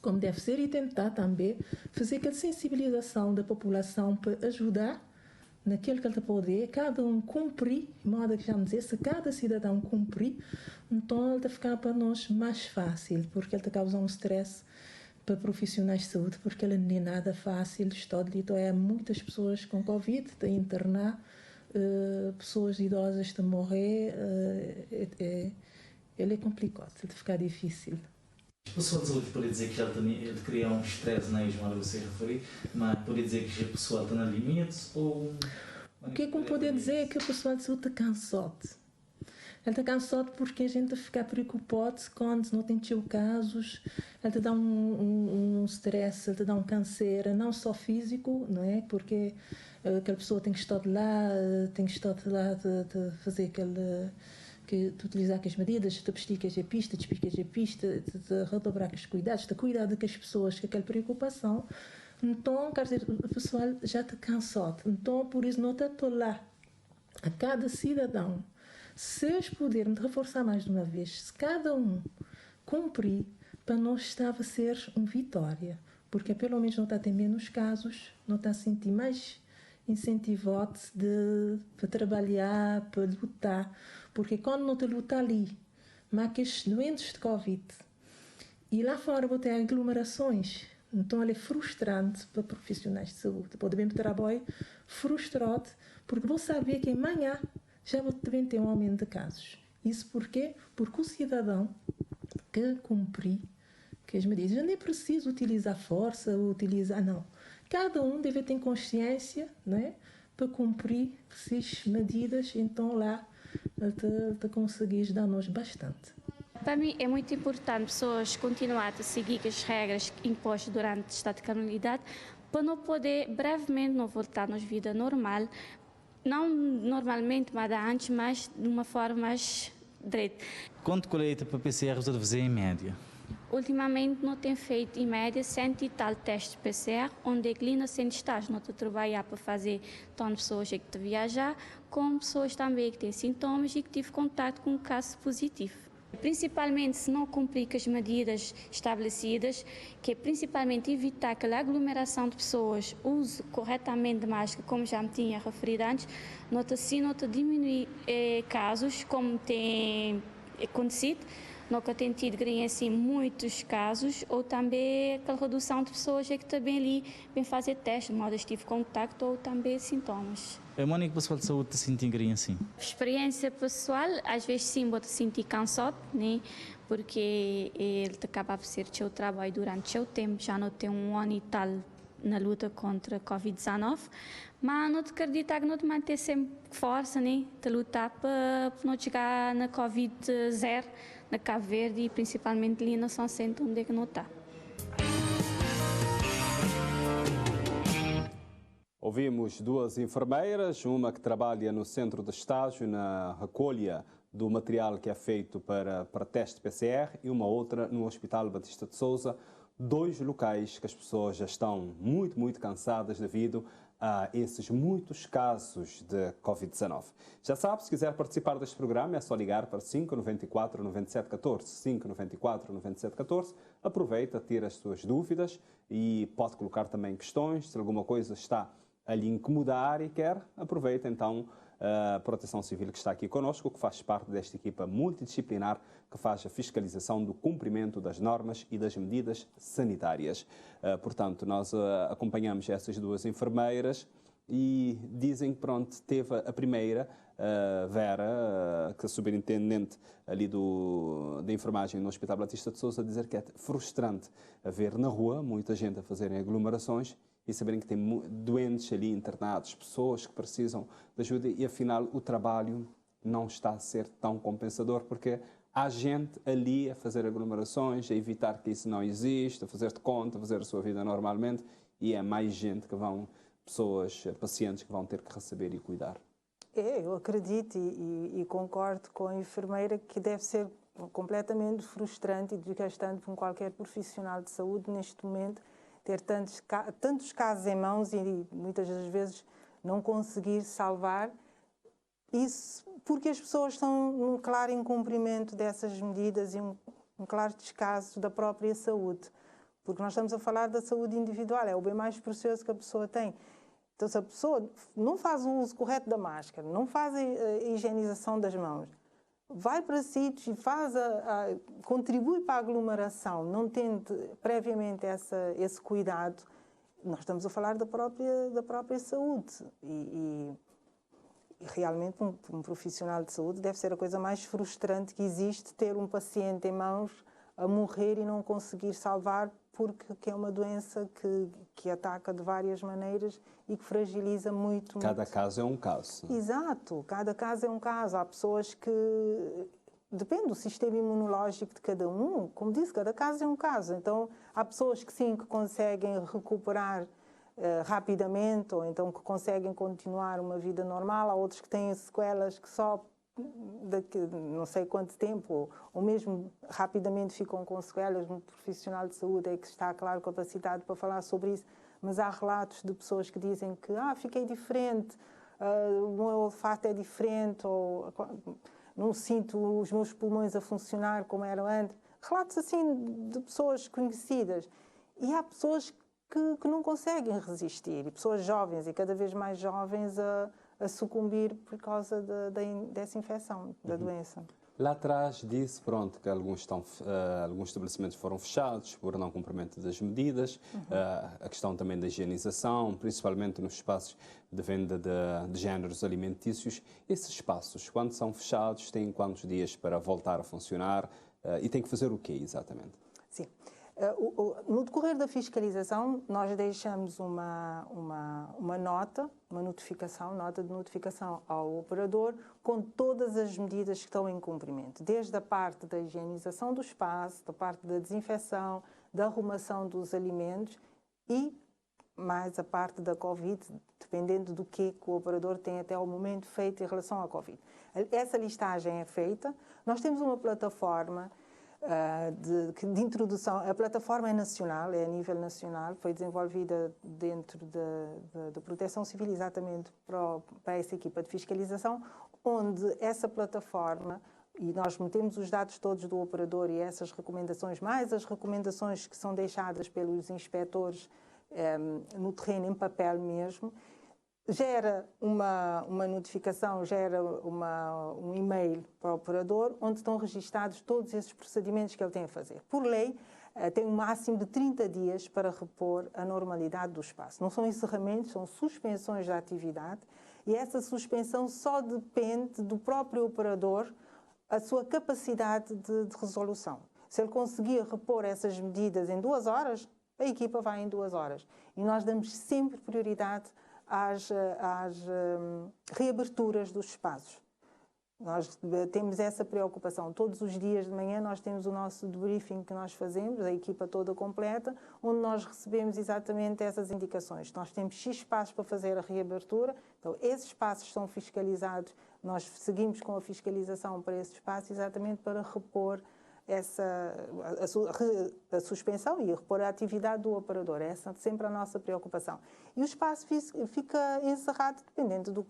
como deve ser e tentar também fazer aquela sensibilização da população para ajudar naquilo que ele pode, cada um cumprir, de modo que já me dizer, se cada cidadão cumprir, então ele está a ficar para nós mais fácil, porque ele está a causar um stress para profissionais de saúde, porque ele não é nada fácil, então há muitas pessoas com Covid, a internar, pessoas idosas a morrer, ele é complicado, ele ficar difícil. O pessoal de saúde pode dizer que ele cria um estresse na isma, você referir, mas pode dizer que o pessoal está nos limites ou... O que pode dizer é que o pessoal de saúde está cansado. Ele está cansado porque a gente fica preocupado quando não tem casos, ele te dá um stress, ele te dá um câncer, não só físico, não é? Porque aquela pessoa tem que estar lá, de fazer aquele... de utilizar as medidas, de vestir a pista, de redobrar os cuidados, de cuidar das pessoas com aquela preocupação. Então, quer dizer, o pessoal já está cansado. Então, por isso, não está lá. A cada cidadão, se eles puderem reforçar mais de uma vez, se cada um cumprir, para nós estava a ser uma vitória. Porque pelo menos não está a ter menos casos, não está a sentir mais incentivado para trabalhar, para lutar. Porque quando não te luta ali, mas aqueles doentes de Covid, e lá fora vão ter aglomerações, então ele é frustrante para profissionais de saúde. Pode vir para o trabalho frustrado, porque vou saber que amanhã já vou também ter um aumento de casos. Isso porquê? Porque o cidadão que cumprir que as medidas. Eu nem preciso utilizar força, não. Cada um deve ter consciência, né, para cumprir essas medidas, então lá te conseguires dar-nos bastante. Para mim é muito importante pessoas continuarem a seguir as regras impostas durante o estado de calamidade para não poder brevemente não voltar à vida normal, não normalmente, mas antes, mas de uma forma mais direita. Quanto colheita para PCR você deve fazer em média? Ultimamente não tem feito em média 100 e tal testes de PCR, onde clina sem estágio, não trabalhar para fazer tanto pessoas que estão a viajar, como pessoas também que têm sintomas e que tive contato com um caso positivo. Principalmente se não cumprir com as medidas estabelecidas, que é principalmente evitar que a aglomeração de pessoas use corretamente de máscara, como já me tinha referido antes, nota diminuir casos, como tem acontecido, nunca tem tido assim muitos casos, ou também aquela redução de pessoas que também ali vêm fazer testes, de modo que tive contacto ou também sintomas. A Mónica, pessoal de saúde, te sentir assim? Experiência pessoal, às vezes sim, vou te sentir cansado, né? Porque ele acaba por ser o seu trabalho durante o seu tempo, já não tem um ano e tal na luta contra a Covid-19, mas não te acreditar que não te manter sempre força, né? De lutar para não chegar na Covid-0, na Cabo Verde e principalmente ali na São Centro, onde é que não está. Ouvimos duas enfermeiras, uma que trabalha no centro de estágio, na recolha do material que é feito para teste PCR, e uma outra no Hospital Batista de Sousa, dois locais que as pessoas já estão muito cansadas devido a esses muitos casos de Covid-19. Já sabe, se quiser participar deste programa é só ligar para 594 9714, 594 9714. Aproveita, tira as suas dúvidas e pode colocar também questões, se alguma coisa está a lhe incomodar e quer, aproveita então a Proteção Civil que está aqui conosco, que faz parte desta equipa multidisciplinar que faz a fiscalização do cumprimento das normas e das medidas sanitárias. Portanto, nós acompanhamos essas duas enfermeiras e dizem que, pronto, teve a primeira, Vera, que é superintendente ali da enfermagem no Hospital Batista de Sousa, a dizer que é frustrante ver na rua muita gente a fazerem aglomerações e saberem que tem doentes ali internados, pessoas que precisam de ajuda e, afinal, o trabalho não está a ser tão compensador porque há gente ali a fazer aglomerações, a evitar que isso não exista, a fazer de conta, a fazer a sua vida normalmente e é mais gente que pessoas, pacientes que vão ter que receber e cuidar. Eu acredito e concordo com a enfermeira que deve ser completamente frustrante e desgastante para qualquer profissional de saúde neste momento ter tantos casos em mãos e muitas das vezes não conseguir salvar isso porque as pessoas estão num claro incumprimento dessas medidas e um claro descaso da própria saúde. Porque nós estamos a falar da saúde individual, é o bem mais precioso que a pessoa tem. Então, se a pessoa não faz o uso correto da máscara, não faz a higienização das mãos, vai para sítios e contribui para a aglomeração, não tente previamente esse cuidado, nós estamos a falar da própria saúde. E realmente um profissional de saúde deve ser a coisa mais frustrante que existe, ter um paciente em mãos a morrer e não conseguir salvar porque é uma doença que ataca de várias maneiras e que fragiliza muito. Cada caso é um caso. Exato, cada caso é um caso. Há pessoas que... Depende do sistema imunológico de cada um. Como disse, cada caso é um caso. Então, há pessoas que sim, que conseguem recuperar rapidamente ou então que conseguem continuar uma vida normal. Há outros que têm sequelas que só daqui não sei quanto tempo ou mesmo rapidamente ficam com sequelas. Um profissional de saúde é que está, claro, capacitado para falar sobre isso, mas há relatos de pessoas que dizem que fiquei diferente, o meu olfato é diferente ou não sinto os meus pulmões a funcionar como eram antes. Relatos assim de pessoas conhecidas. E há pessoas que não conseguem resistir, e pessoas jovens e cada vez mais jovens a sucumbir por causa dessa infecção, da doença. Lá atrás disse, pronto, que alguns estabelecimentos foram fechados por não cumprimento das medidas, a questão também da higienização, principalmente nos espaços de venda de géneros alimentícios. Esses espaços, quando são fechados, têm quantos dias para voltar a funcionar? e tem que fazer o quê exatamente? Sim. No decorrer da fiscalização, nós deixamos uma nota, nota de notificação ao operador com todas as medidas que estão em cumprimento, desde a parte da higienização do espaço, da parte da desinfecção, da arrumação dos alimentos e mais a parte da Covid, dependendo do que o operador tem até ao momento feito em relação à Covid. Essa listagem é feita. Nós temos uma plataforma de introdução. A plataforma é nacional, é a nível nacional, foi desenvolvida dentro da Proteção Civil exatamente para essa equipa de fiscalização, onde essa plataforma, e nós metemos os dados todos do operador e essas recomendações, mais as recomendações que são deixadas pelos inspectores no terreno, em papel mesmo, gera uma notificação, gera um e-mail para o operador, onde estão registados todos esses procedimentos que ele tem a fazer. Por lei, tem um máximo de 30 dias para repor a normalidade do espaço. Não são encerramentos, são suspensões da atividade, e essa suspensão só depende do próprio operador, a sua capacidade de resolução. Se ele conseguir repor essas medidas em 2 horas, a equipa vai em 2 horas. E nós damos sempre prioridade às reaberturas dos espaços. Nós temos essa preocupação. Todos os dias de manhã nós temos o nosso debriefing que nós fazemos, a equipa toda completa, onde nós recebemos exatamente essas indicações. Nós temos X espaços para fazer a reabertura, então esses espaços são fiscalizados, nós seguimos com a fiscalização para esse espaço exatamente para repor a suspensão e repor a atividade do operador. Essa é sempre a nossa preocupação. E o espaço fica encerrado dependendo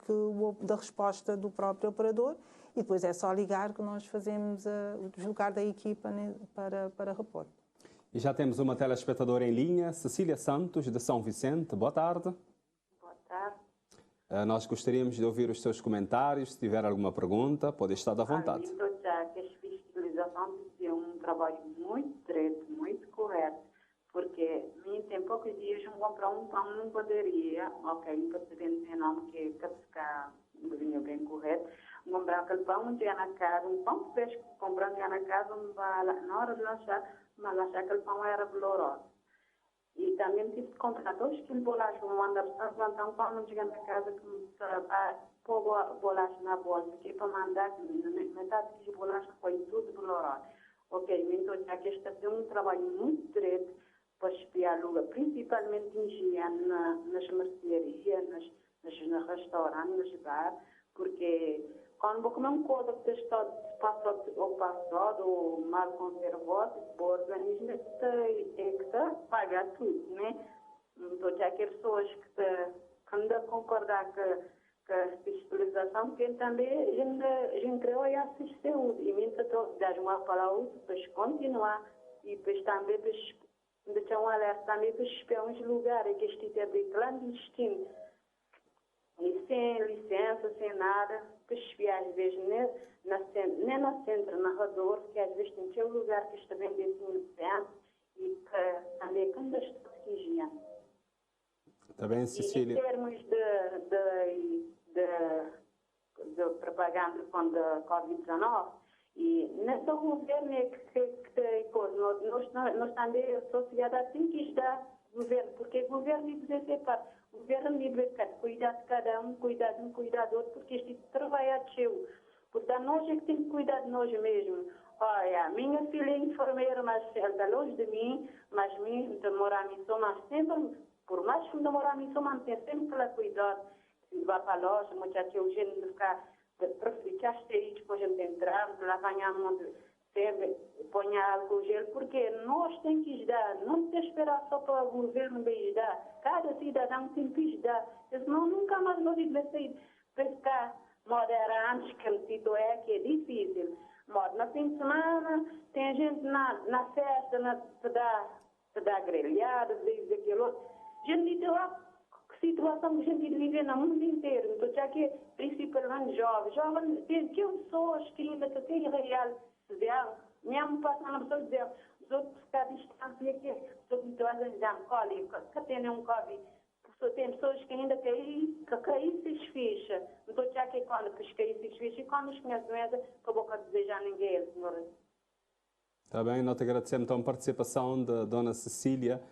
da resposta do próprio operador, e depois é só ligar que nós fazemos o deslocar da equipa para repor. E já temos uma telespectadora em linha, Cecília Santos, de São Vicente. Boa tarde. Boa tarde. Nós gostaríamos de ouvir os seus comentários. Se tiver alguma pergunta, pode estar à vontade. É um trabalho muito direito, muito correto, porque mim tem poucos dias eu comprar um pão numa padaria, ok, não pode ter nome que ficar um bem correto, comprar aquele pão, um dia na casa, um pão fresco, comprando dia na casa, na hora de lanchar, mas achar que aquele pão era valoroso. E também tive que comprar 2 quilos de bolacha, vou mandar para plantar um pão, não chega na casa, pôr bolacha na bolsa, que para mandar, metade de bolacha foi tudo valoroso. Ok, então já que está fazendo um trabalho muito direito para espiar lugar, principalmente em higiene nas mercearias, nos restaurantes, nos bares, porque quando vou comer coisa que está passado ou mal conservado, o organismo está paga tudo, né? Então já que as pessoas que andam a concordar que a fiscalização, que também a gente criou e assiste saúde. E mesmo dar uma palavra para continuar e depois também para deixar um alerta também para espiar uns lugares que este tipo de clandestino. E sem licença, sem nada, para espiar às vezes nem na centro, na redor, que às vezes tem um lugar que está bem dentro licença e que também quando está de higiene. Está bem, Cecília. E em termos de propaganda contra a Covid-19, e nesse governo é nós também, a sociedade tem que ajudar o governo, porque o governo deve ser parte. O governo deve cuidar de cada um, cuidar de um, cuidar do outro, porque este trabalho é seu. Portanto, nós é que temos que cuidar de nós mesmos. Olha, minha filha é enfermeira, mas ela está longe de mim, mas mim, demora a missão, mas sempre, por mais que demora a missão, mantém sempre ela cuidado. Se vai para a loja, muitas o gente ficar para ficar cheio, depois a gente entrar, lavar a mão, sempre põe álcool gel, porque nós temos que ajudar, não tem que esperar só para o governo ajudar. Cada cidadão tem que ajudar, senão nunca mais nós devemos sair para ficar moderar antes que o sítio que é difícil. Mas no fim de semana, tem gente na festa, para dar grelhada, diz aquilo outro. Gente, situação que a gente vive no mundo inteiro. Então, já que principalmente jovens, tem pessoas que ainda têm real, mesmo passando a pessoa dizer, os outros ficar distância aqui, os outros estão a alcoólica, que tem um Covid. Tem pessoas que ainda caem se ficha. Então, já que quando caem se ficha, e quando os conhecem doença, acabou a desejar ninguém, senhor. Está bem, nós te agradecemos então a participação da dona Cecília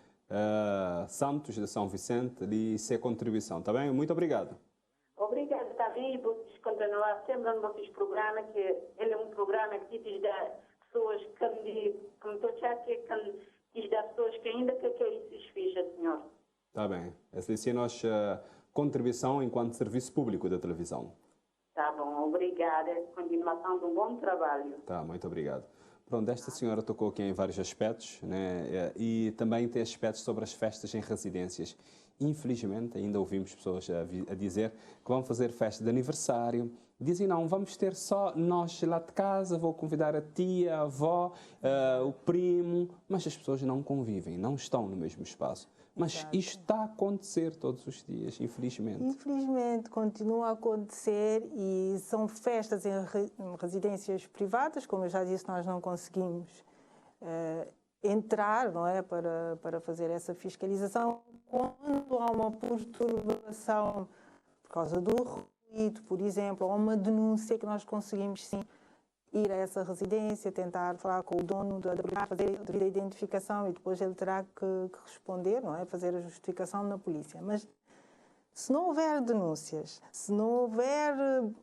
Santos, de São Vicente, e sua contribuição. Está bem? Muito obrigado. Obrigada também, e vocês continuar sempre no vosso programa, que ele é um programa que diz das pessoas que diz das pessoas que ainda querem se ficha, senhor. Está bem. Essa é a nossa contribuição enquanto serviço público da televisão. Tá bom, obrigada. Continuação de um bom trabalho. Tá, muito obrigado. Pronto, esta senhora tocou aqui em vários aspectos, né? E também tem aspectos sobre as festas em residências. Infelizmente, ainda ouvimos pessoas a dizer que vão fazer festa de aniversário. Dizem, não, vamos ter só nós lá de casa, vou convidar a tia, a avó, o primo. Mas as pessoas não convivem, não estão no mesmo espaço. Mas isto está a acontecer todos os dias, infelizmente. Infelizmente, continua a acontecer e são festas em residências privadas, como eu já disse, nós não conseguimos entrar, não é, para fazer essa fiscalização. Quando há uma perturbação por causa do ruído, por exemplo, ou uma denúncia que nós conseguimos sim ir a essa residência, tentar falar com o dono da propriedade, fazer a devida identificação e depois ele terá que responder, não é? Fazer a justificação na polícia. Mas se não houver denúncias, se não houver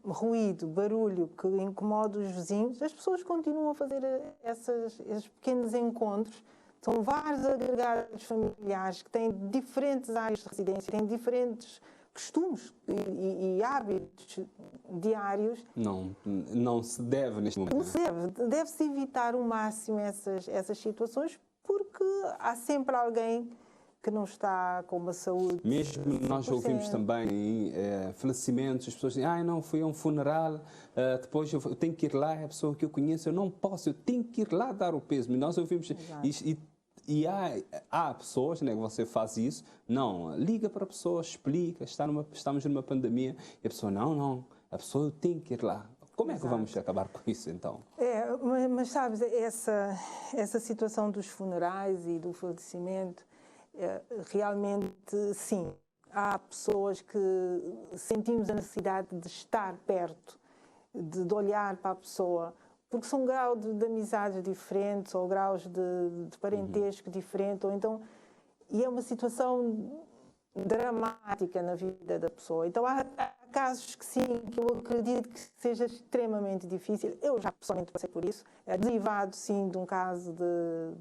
ruído, barulho que incomoda os vizinhos, as pessoas continuam a fazer esses pequenos encontros. São vários agregados familiares que têm diferentes áreas de residência, têm diferentes costumes e hábitos diários. Não se deve neste momento. Não se deve. Deve-se evitar o máximo essas situações, porque há sempre alguém que não está com uma saúde... Mesmo nós ouvimos também falecimentos, as pessoas dizem, não, fui a um funeral, depois eu tenho que ir lá, é a pessoa que eu conheço, eu não posso, eu tenho que ir lá dar o pêsame. Nós ouvimos e há pessoas, né, que você faz isso, não, liga para a pessoa, explica, estamos numa pandemia, e a pessoa, não, a pessoa tem que ir lá. Como é que vamos acabar com isso, então? Mas sabes, essa situação dos funerais e do falecimento, realmente, sim, há pessoas que sentimos a necessidade de estar perto, de olhar para a pessoa, porque são graus de amizades diferentes ou graus de parentesco diferente, ou então, e é uma situação dramática na vida da pessoa. Então há casos que sim, que eu acredito que seja extremamente difícil. Eu já pessoalmente passei por isso, derivado sim de um caso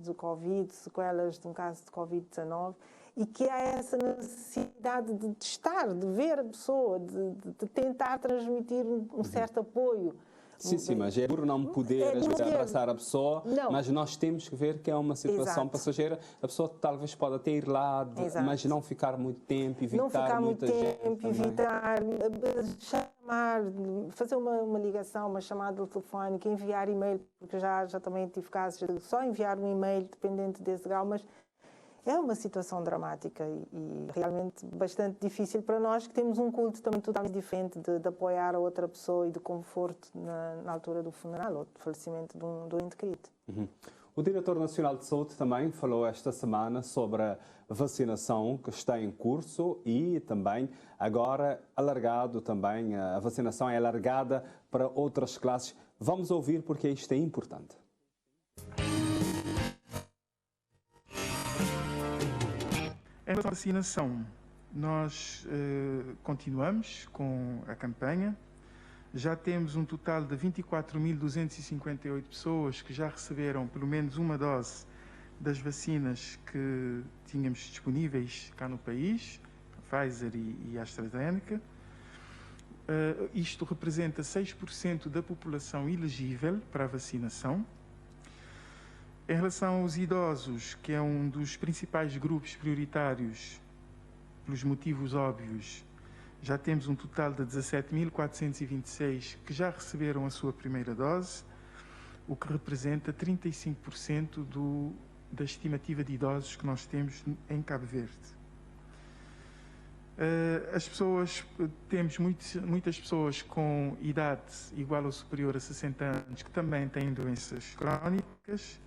de Covid, sequelas de um caso de Covid-19, e que há essa necessidade de estar, de ver a pessoa, de tentar transmitir um certo apoio. Sim, mas é por não poder, às vezes, abraçar a pessoa, mas nós temos que ver que é uma situação passageira. A pessoa talvez pode até ir lá, mas não ficar muito tempo, evitar muita gente. Evitar chamar, fazer uma ligação, uma chamada telefónica, enviar e-mail, porque já também tive casos de só enviar um e-mail dependente desse grau, mas é uma situação dramática e realmente bastante difícil para nós, que temos um culto também totalmente diferente de apoiar a outra pessoa e de conforto na altura do funeral ou do falecimento de um ente querido. O Diretor Nacional de Saúde também falou esta semana sobre a vacinação que está em curso e também agora alargado também, a vacinação é alargada para outras classes. Vamos ouvir porque isto é importante. Em relação à vacinação, nós continuamos com a campanha. Já temos um total de 24.258 pessoas que já receberam pelo menos uma dose das vacinas que tínhamos disponíveis cá no país, Pfizer e AstraZeneca. Isto representa 6% da população elegível para a vacinação. Em relação aos idosos, que é um dos principais grupos prioritários, pelos motivos óbvios, já temos um total de 17.426 que já receberam a sua primeira dose, o que representa 35% da estimativa de idosos que nós temos em Cabo Verde. Temos muitas pessoas com idade igual ou superior a 60 anos que também têm doenças crónicas.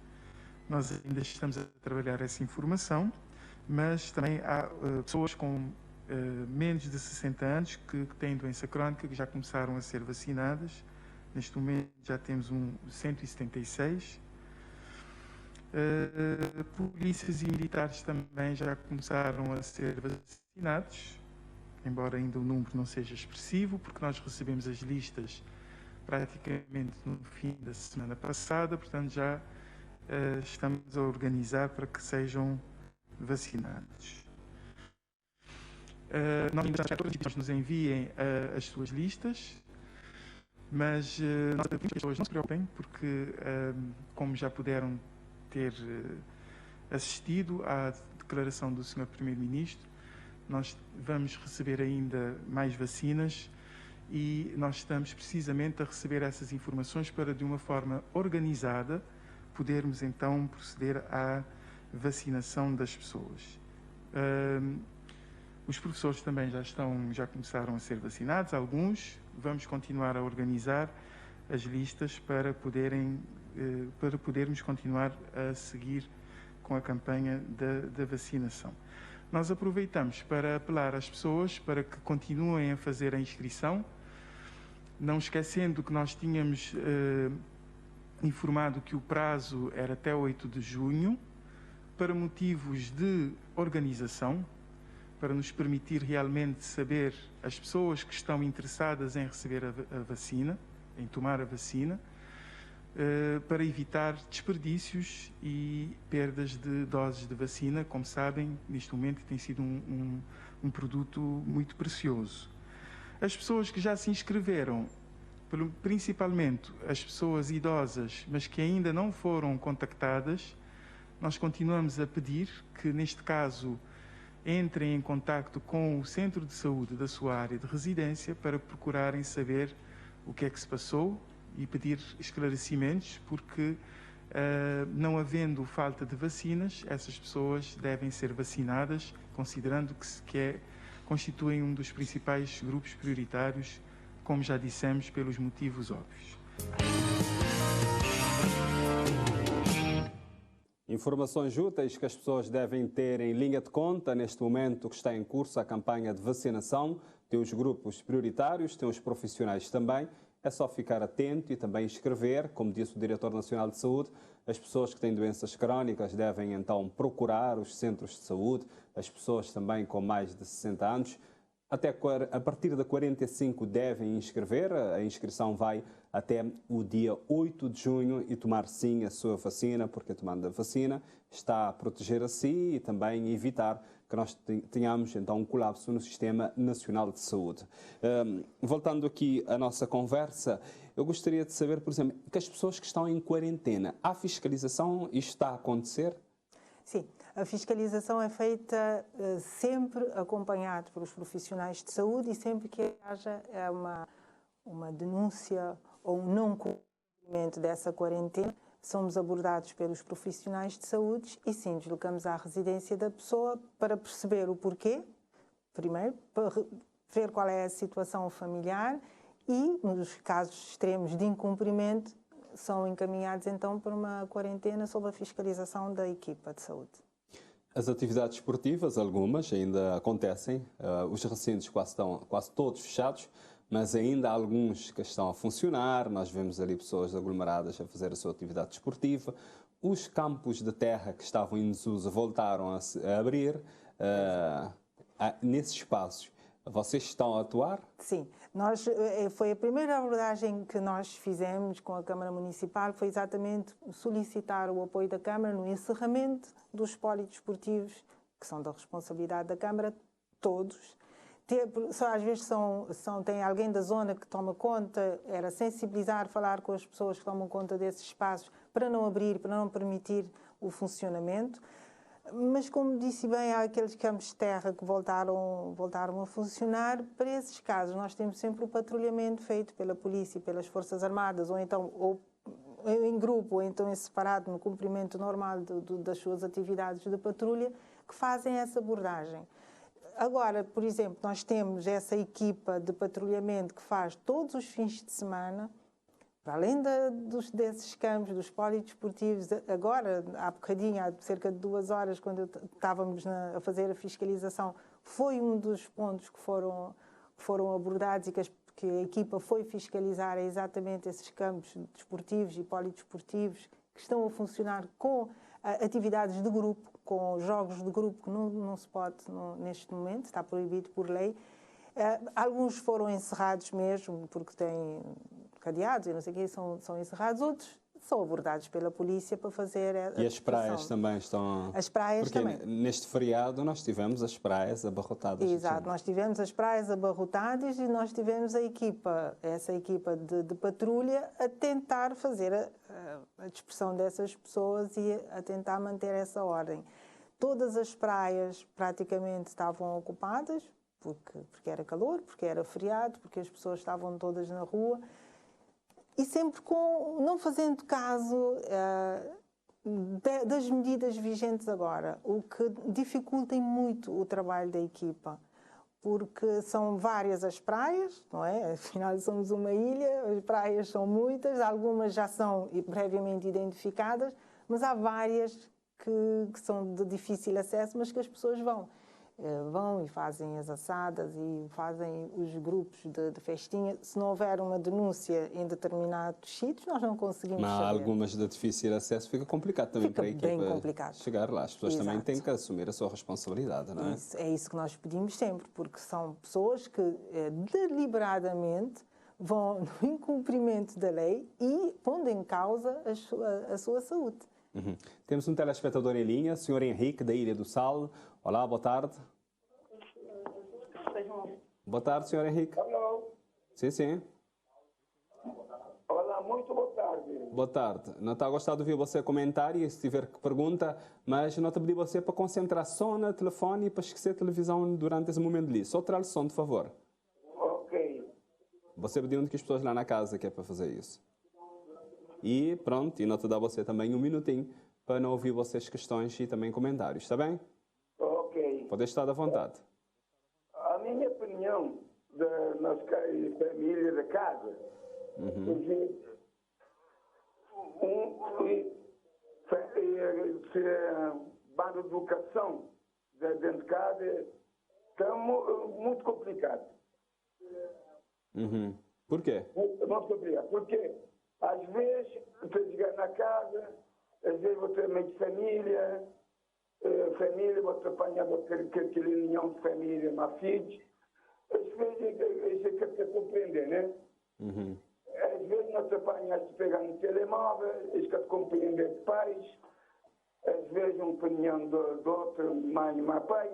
Nós ainda estamos a trabalhar essa informação, mas também há pessoas com menos de 60 anos que têm doença crónica, que já começaram a ser vacinadas. Neste momento já temos 176. Polícias e militares também já começaram a ser vacinados, embora ainda o número não seja expressivo, porque nós recebemos as listas praticamente no fim da semana passada, portanto já estamos a organizar para que sejam vacinados. Nós ainda estamos a todos que nos enviem as suas listas, mas nós pedimos que as pessoas não se preocupem, porque como já puderam ter assistido à declaração do Sr. Primeiro-Ministro, nós vamos receber ainda mais vacinas e nós estamos precisamente a receber essas informações para, de uma forma organizada, podermos então proceder à vacinação das pessoas. Os professores também já começaram a ser vacinados, alguns. Vamos continuar a organizar as listas para podermos continuar a seguir com a campanha da vacinação. Nós aproveitamos para apelar às pessoas para que continuem a fazer a inscrição, não esquecendo que nós tínhamos informado que o prazo era até 8 de junho, para motivos de organização, para nos permitir realmente saber as pessoas que estão interessadas em receber a vacina, em tomar a vacina, para evitar desperdícios e perdas de doses de vacina. Como sabem, neste momento tem sido um produto muito precioso. As pessoas que já se inscreveram, principalmente as pessoas idosas, mas que ainda não foram contactadas, nós continuamos a pedir que, neste caso, entrem em contacto com o centro de saúde da sua área de residência para procurarem saber o que é que se passou e pedir esclarecimentos, porque não havendo falta de vacinas, essas pessoas devem ser vacinadas, considerando que constituem um dos principais grupos prioritários, como já dissemos, pelos motivos óbvios. Informações úteis que as pessoas devem ter em linha de conta neste momento que está em curso a campanha de vacinação. Tem os grupos prioritários, tem os profissionais também. É só ficar atento e também escrever, como disse o Diretor Nacional de Saúde, as pessoas que têm doenças crónicas devem então procurar os centros de saúde, as pessoas também com mais de 60 anos. A partir de 45 devem inscrever, a inscrição vai até o dia 8 de junho e tomar sim a sua vacina, porque tomando a vacina está a proteger a si e também evitar que nós tenhamos então um colapso no Sistema Nacional de Saúde. Voltando aqui à nossa conversa, eu gostaria de saber, por exemplo, que as pessoas que estão em quarentena, há fiscalização? Isto está a acontecer? Sim, a fiscalização é feita sempre acompanhado pelos profissionais de saúde e sempre que haja uma denúncia ou um não cumprimento dessa quarentena, somos abordados pelos profissionais de saúde e sim, deslocamos à residência da pessoa para perceber o porquê, primeiro, para ver qual é a situação familiar e, nos casos extremos de incumprimento, são encaminhados então para uma quarentena sob a fiscalização da equipa de saúde. As atividades esportivas, algumas ainda acontecem, os recintos quase todos fechados, mas ainda há alguns que estão a funcionar. Nós vemos ali pessoas aglomeradas a fazer a sua atividade esportiva. Os campos de terra que estavam em desuso voltaram a abrir. Nesses espaços, vocês estão a atuar? Sim. Foi a primeira abordagem que nós fizemos com a Câmara Municipal, foi exatamente solicitar o apoio da Câmara no encerramento dos polidesportivos, que são da responsabilidade da Câmara, todos. Às vezes tem alguém da zona que toma conta, era sensibilizar, falar com as pessoas que tomam conta desses espaços para não abrir, para não permitir o funcionamento. Mas, como disse bem, há aqueles campos de terra que voltaram a funcionar. Para esses casos, nós temos sempre o patrulhamento feito pela polícia e pelas Forças Armadas, ou então ou em grupo, ou então em separado, no cumprimento normal das suas atividades de patrulha, que fazem essa abordagem. Agora, por exemplo, nós temos essa equipa de patrulhamento que faz todos os fins de semana, para além desses campos, dos polidesportivos. Agora, há bocadinho, há cerca de 2 horas, quando estávamos a fazer a fiscalização, foi um dos pontos que foram abordados e que a equipa foi fiscalizar exatamente esses campos desportivos e polidesportivos que estão a funcionar com atividades de grupo, com jogos de grupo que não se pode neste momento, está proibido por lei. Alguns foram encerrados mesmo, porque têm cadeados e não sei o quê, são encerrados. Outros são abordados pela polícia para fazer a E as praias também estão... As praias porque também. Neste feriado nós tivemos as praias abarrotadas. Exato, nós tivemos as praias abarrotadas e nós tivemos essa equipa de patrulha a tentar fazer a dispersão dessas pessoas e a tentar manter essa ordem. Todas as praias praticamente estavam ocupadas, porque era calor, porque era feriado, porque as pessoas estavam todas na rua. E sempre não fazendo caso das medidas vigentes agora, o que dificulta muito o trabalho da equipa, porque são várias as praias, não é? Afinal somos uma ilha, as praias são muitas, algumas já são previamente identificadas, mas há várias que são de difícil acesso, mas que as pessoas vão e fazem as assadas e fazem os grupos de festinha. Se não houver uma denúncia em determinados sítios, nós não conseguimos saber. Mas algumas de difícil acesso fica complicado também para a equipa chegar lá. As pessoas também têm que assumir a sua responsabilidade, não é? É isso que nós pedimos sempre, porque são pessoas que deliberadamente vão no incumprimento da lei e pondo em causa a sua saúde. Uhum. Temos um telespectador em linha, o Sr. Henrique, da Ilha do Sal. Olá, boa tarde. Boa tarde, Sr. Henrique. Alô? Sim, sim. Olá, muito boa tarde. Boa tarde. Não está a gostar de ouvir você comentar e se tiver que pergunta, mas não te pedi você para concentrar só no telefone e para esquecer a televisão durante esse momento ali. Só tirar o som, por favor. Ok. Você pediu que as pessoas lá na casa que é para fazer isso. E pronto, e não te dá você também um minutinho para não ouvir vocês questões e também comentários, está bem? Ok. Pode estar à vontade. A minha opinião da nossa família da casa, se a educação dentro de casa está muito complicado. Por quê? Muito obrigado. Porque às vezes você chegar na casa, às vezes você é meio de família, você apanha aquele união de família, uma filha. Às vezes isso é que compreender, né? Às vezes não te apanhas de pegar no telemóvel, isso que compreender de pais. Às vezes uma opinião do outro, mãe e pai.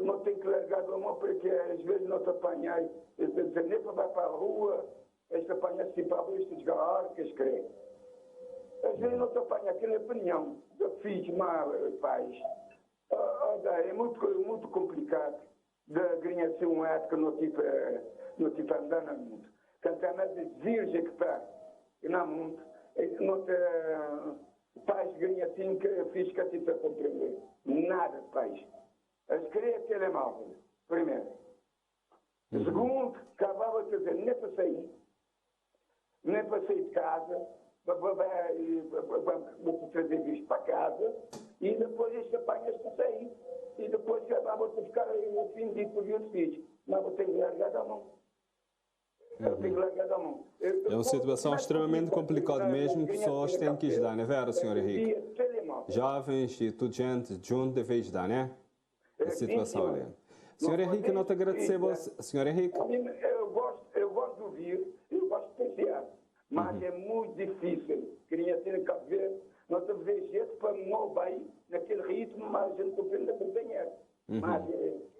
Não tem que largar do amor porque às vezes não te apanhas, nem para vai para a rua, te apanhas assim para a rua, te a hora que escreve. Às vezes não te apanha aquela opinião de filhos, pais. É muito complicado de ganhar assim uma época no tipo andar no mundo. Quanto mais virgem que está no mundo, não te pais ganham assim que filhos que assim para compreender. Nada, pais. As querer telemóvel, primeiro. Segundo, acabava de dizer, nem para sair de casa, vou trazer visto para casa, e depois este apanhas para sair. E depois vou ficar ofendido por os filhos. Mas vou ter que largar da mão. É uma situação extremamente complicada mesmo, que pessoas têm que ajudar, não é verdade, Sr. Henrique? Jovens e tudo gente junto deve ajudar, não é? A situação ali. Sr. Henrique, não te agradecer você. Sr. Henrique? Eu gosto de ouvir, eu gosto de pensar, mas é muito difícil. Queria ter que ver, não te vejo jeito para não vai naquele ritmo, mas a gente compreende acompanhar. Mas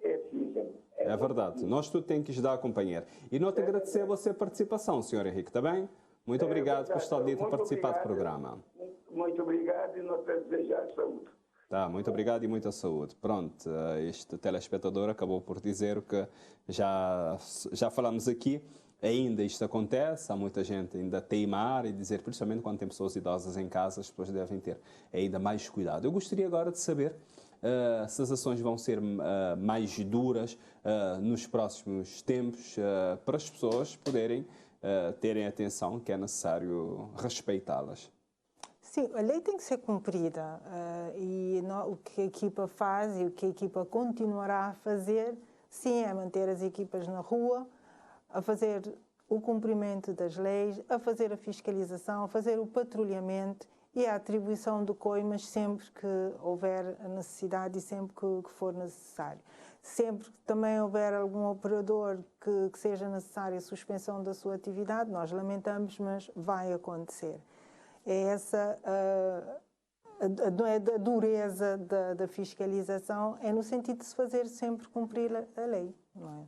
é difícil. É verdade. Nós tudo temos que ajudar a acompanhar. E não te agradecer a você participação, Sr. Henrique, está bem? Muito obrigado por estar ali a participar do programa. Muito obrigado e não te desejar saúde. Tá, muito obrigado e muita saúde. Pronto, este telespectador acabou por dizer que já falamos aqui, ainda isto acontece, há muita gente ainda teimar e dizer, principalmente quando tem pessoas idosas em casa, as pessoas devem ter ainda mais cuidado. Eu gostaria agora de saber se as ações vão ser mais duras nos próximos tempos para as pessoas poderem terem atenção que é necessário respeitá-las. Sim, a lei tem que ser cumprida e o que a equipa faz e o que a equipa continuará a fazer, sim, é manter as equipas na rua, a fazer o cumprimento das leis, a fazer a fiscalização, a fazer o patrulhamento e a atribuição do coimas sempre que houver a necessidade e sempre que for necessário. Sempre que também houver algum operador que seja necessária a suspensão da sua atividade, nós lamentamos, mas vai acontecer. É essa a dureza da fiscalização, é no sentido de se fazer sempre cumprir a lei, não é?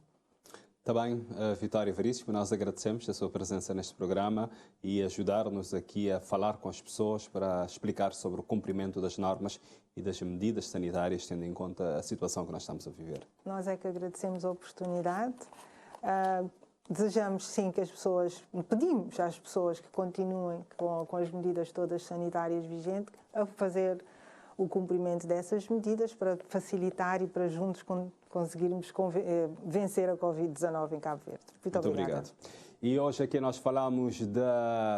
Também, Vitória Veríssimo, nós agradecemos a sua presença neste programa e ajudar-nos aqui a falar com as pessoas para explicar sobre o cumprimento das normas e das medidas sanitárias, tendo em conta a situação que nós estamos a viver. Nós é que agradecemos a oportunidade. Desejamos, sim, que as pessoas, pedimos às pessoas que continuem com as medidas todas sanitárias vigentes a fazer o cumprimento dessas medidas para facilitar e para juntos conseguirmos vencer a Covid-19 em Cabo Verde. Muito obrigado. E hoje aqui nós falamos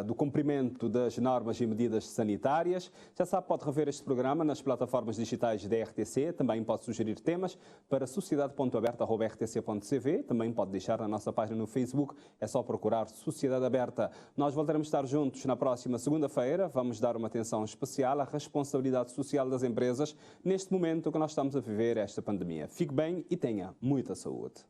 do cumprimento das normas e medidas sanitárias. Já sabe, pode rever este programa nas plataformas digitais da RTC. Também pode sugerir temas para sociedade.aberta@rtc.cv. Também pode deixar na nossa página no Facebook. É só procurar Sociedade Aberta. Nós voltaremos a estar juntos na próxima segunda-feira. Vamos dar uma atenção especial à responsabilidade social das empresas neste momento que nós estamos a viver esta pandemia. Fique bem e tenha muita saúde.